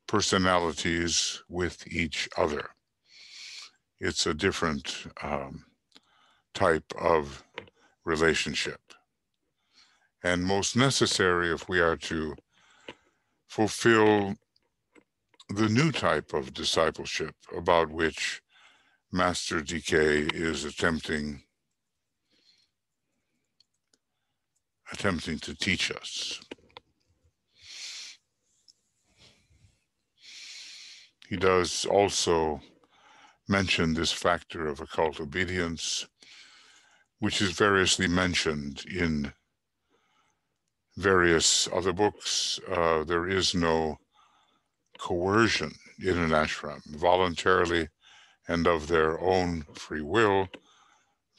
personalities with each other. It's a different type of relationship, and most necessary if we are to fulfill the new type of discipleship about which Master DK is attempting to teach us. He does also mention this factor of occult obedience, which is variously mentioned in various other books. There is no coercion in an ashram. Voluntarily and of their own free will,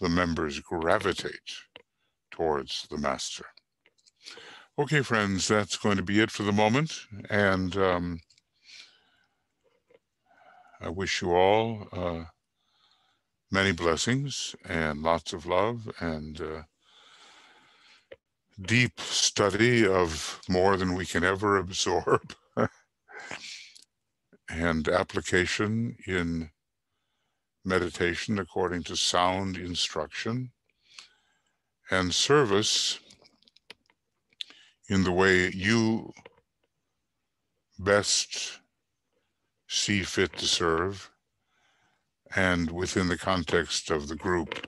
the members gravitate towards the master. Okay, friends, that's going to be it for the moment. And I wish you all many blessings and lots of love and deep study of more than we can ever absorb and application in meditation according to sound instruction and service in the way you best see fit to serve and within the context of the group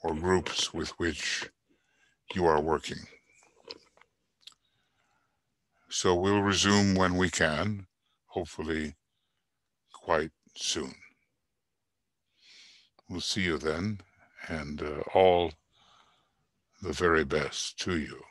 or groups with which you are working. So we'll resume when we can, hopefully quite soon. We'll see you then, and all the very best to you.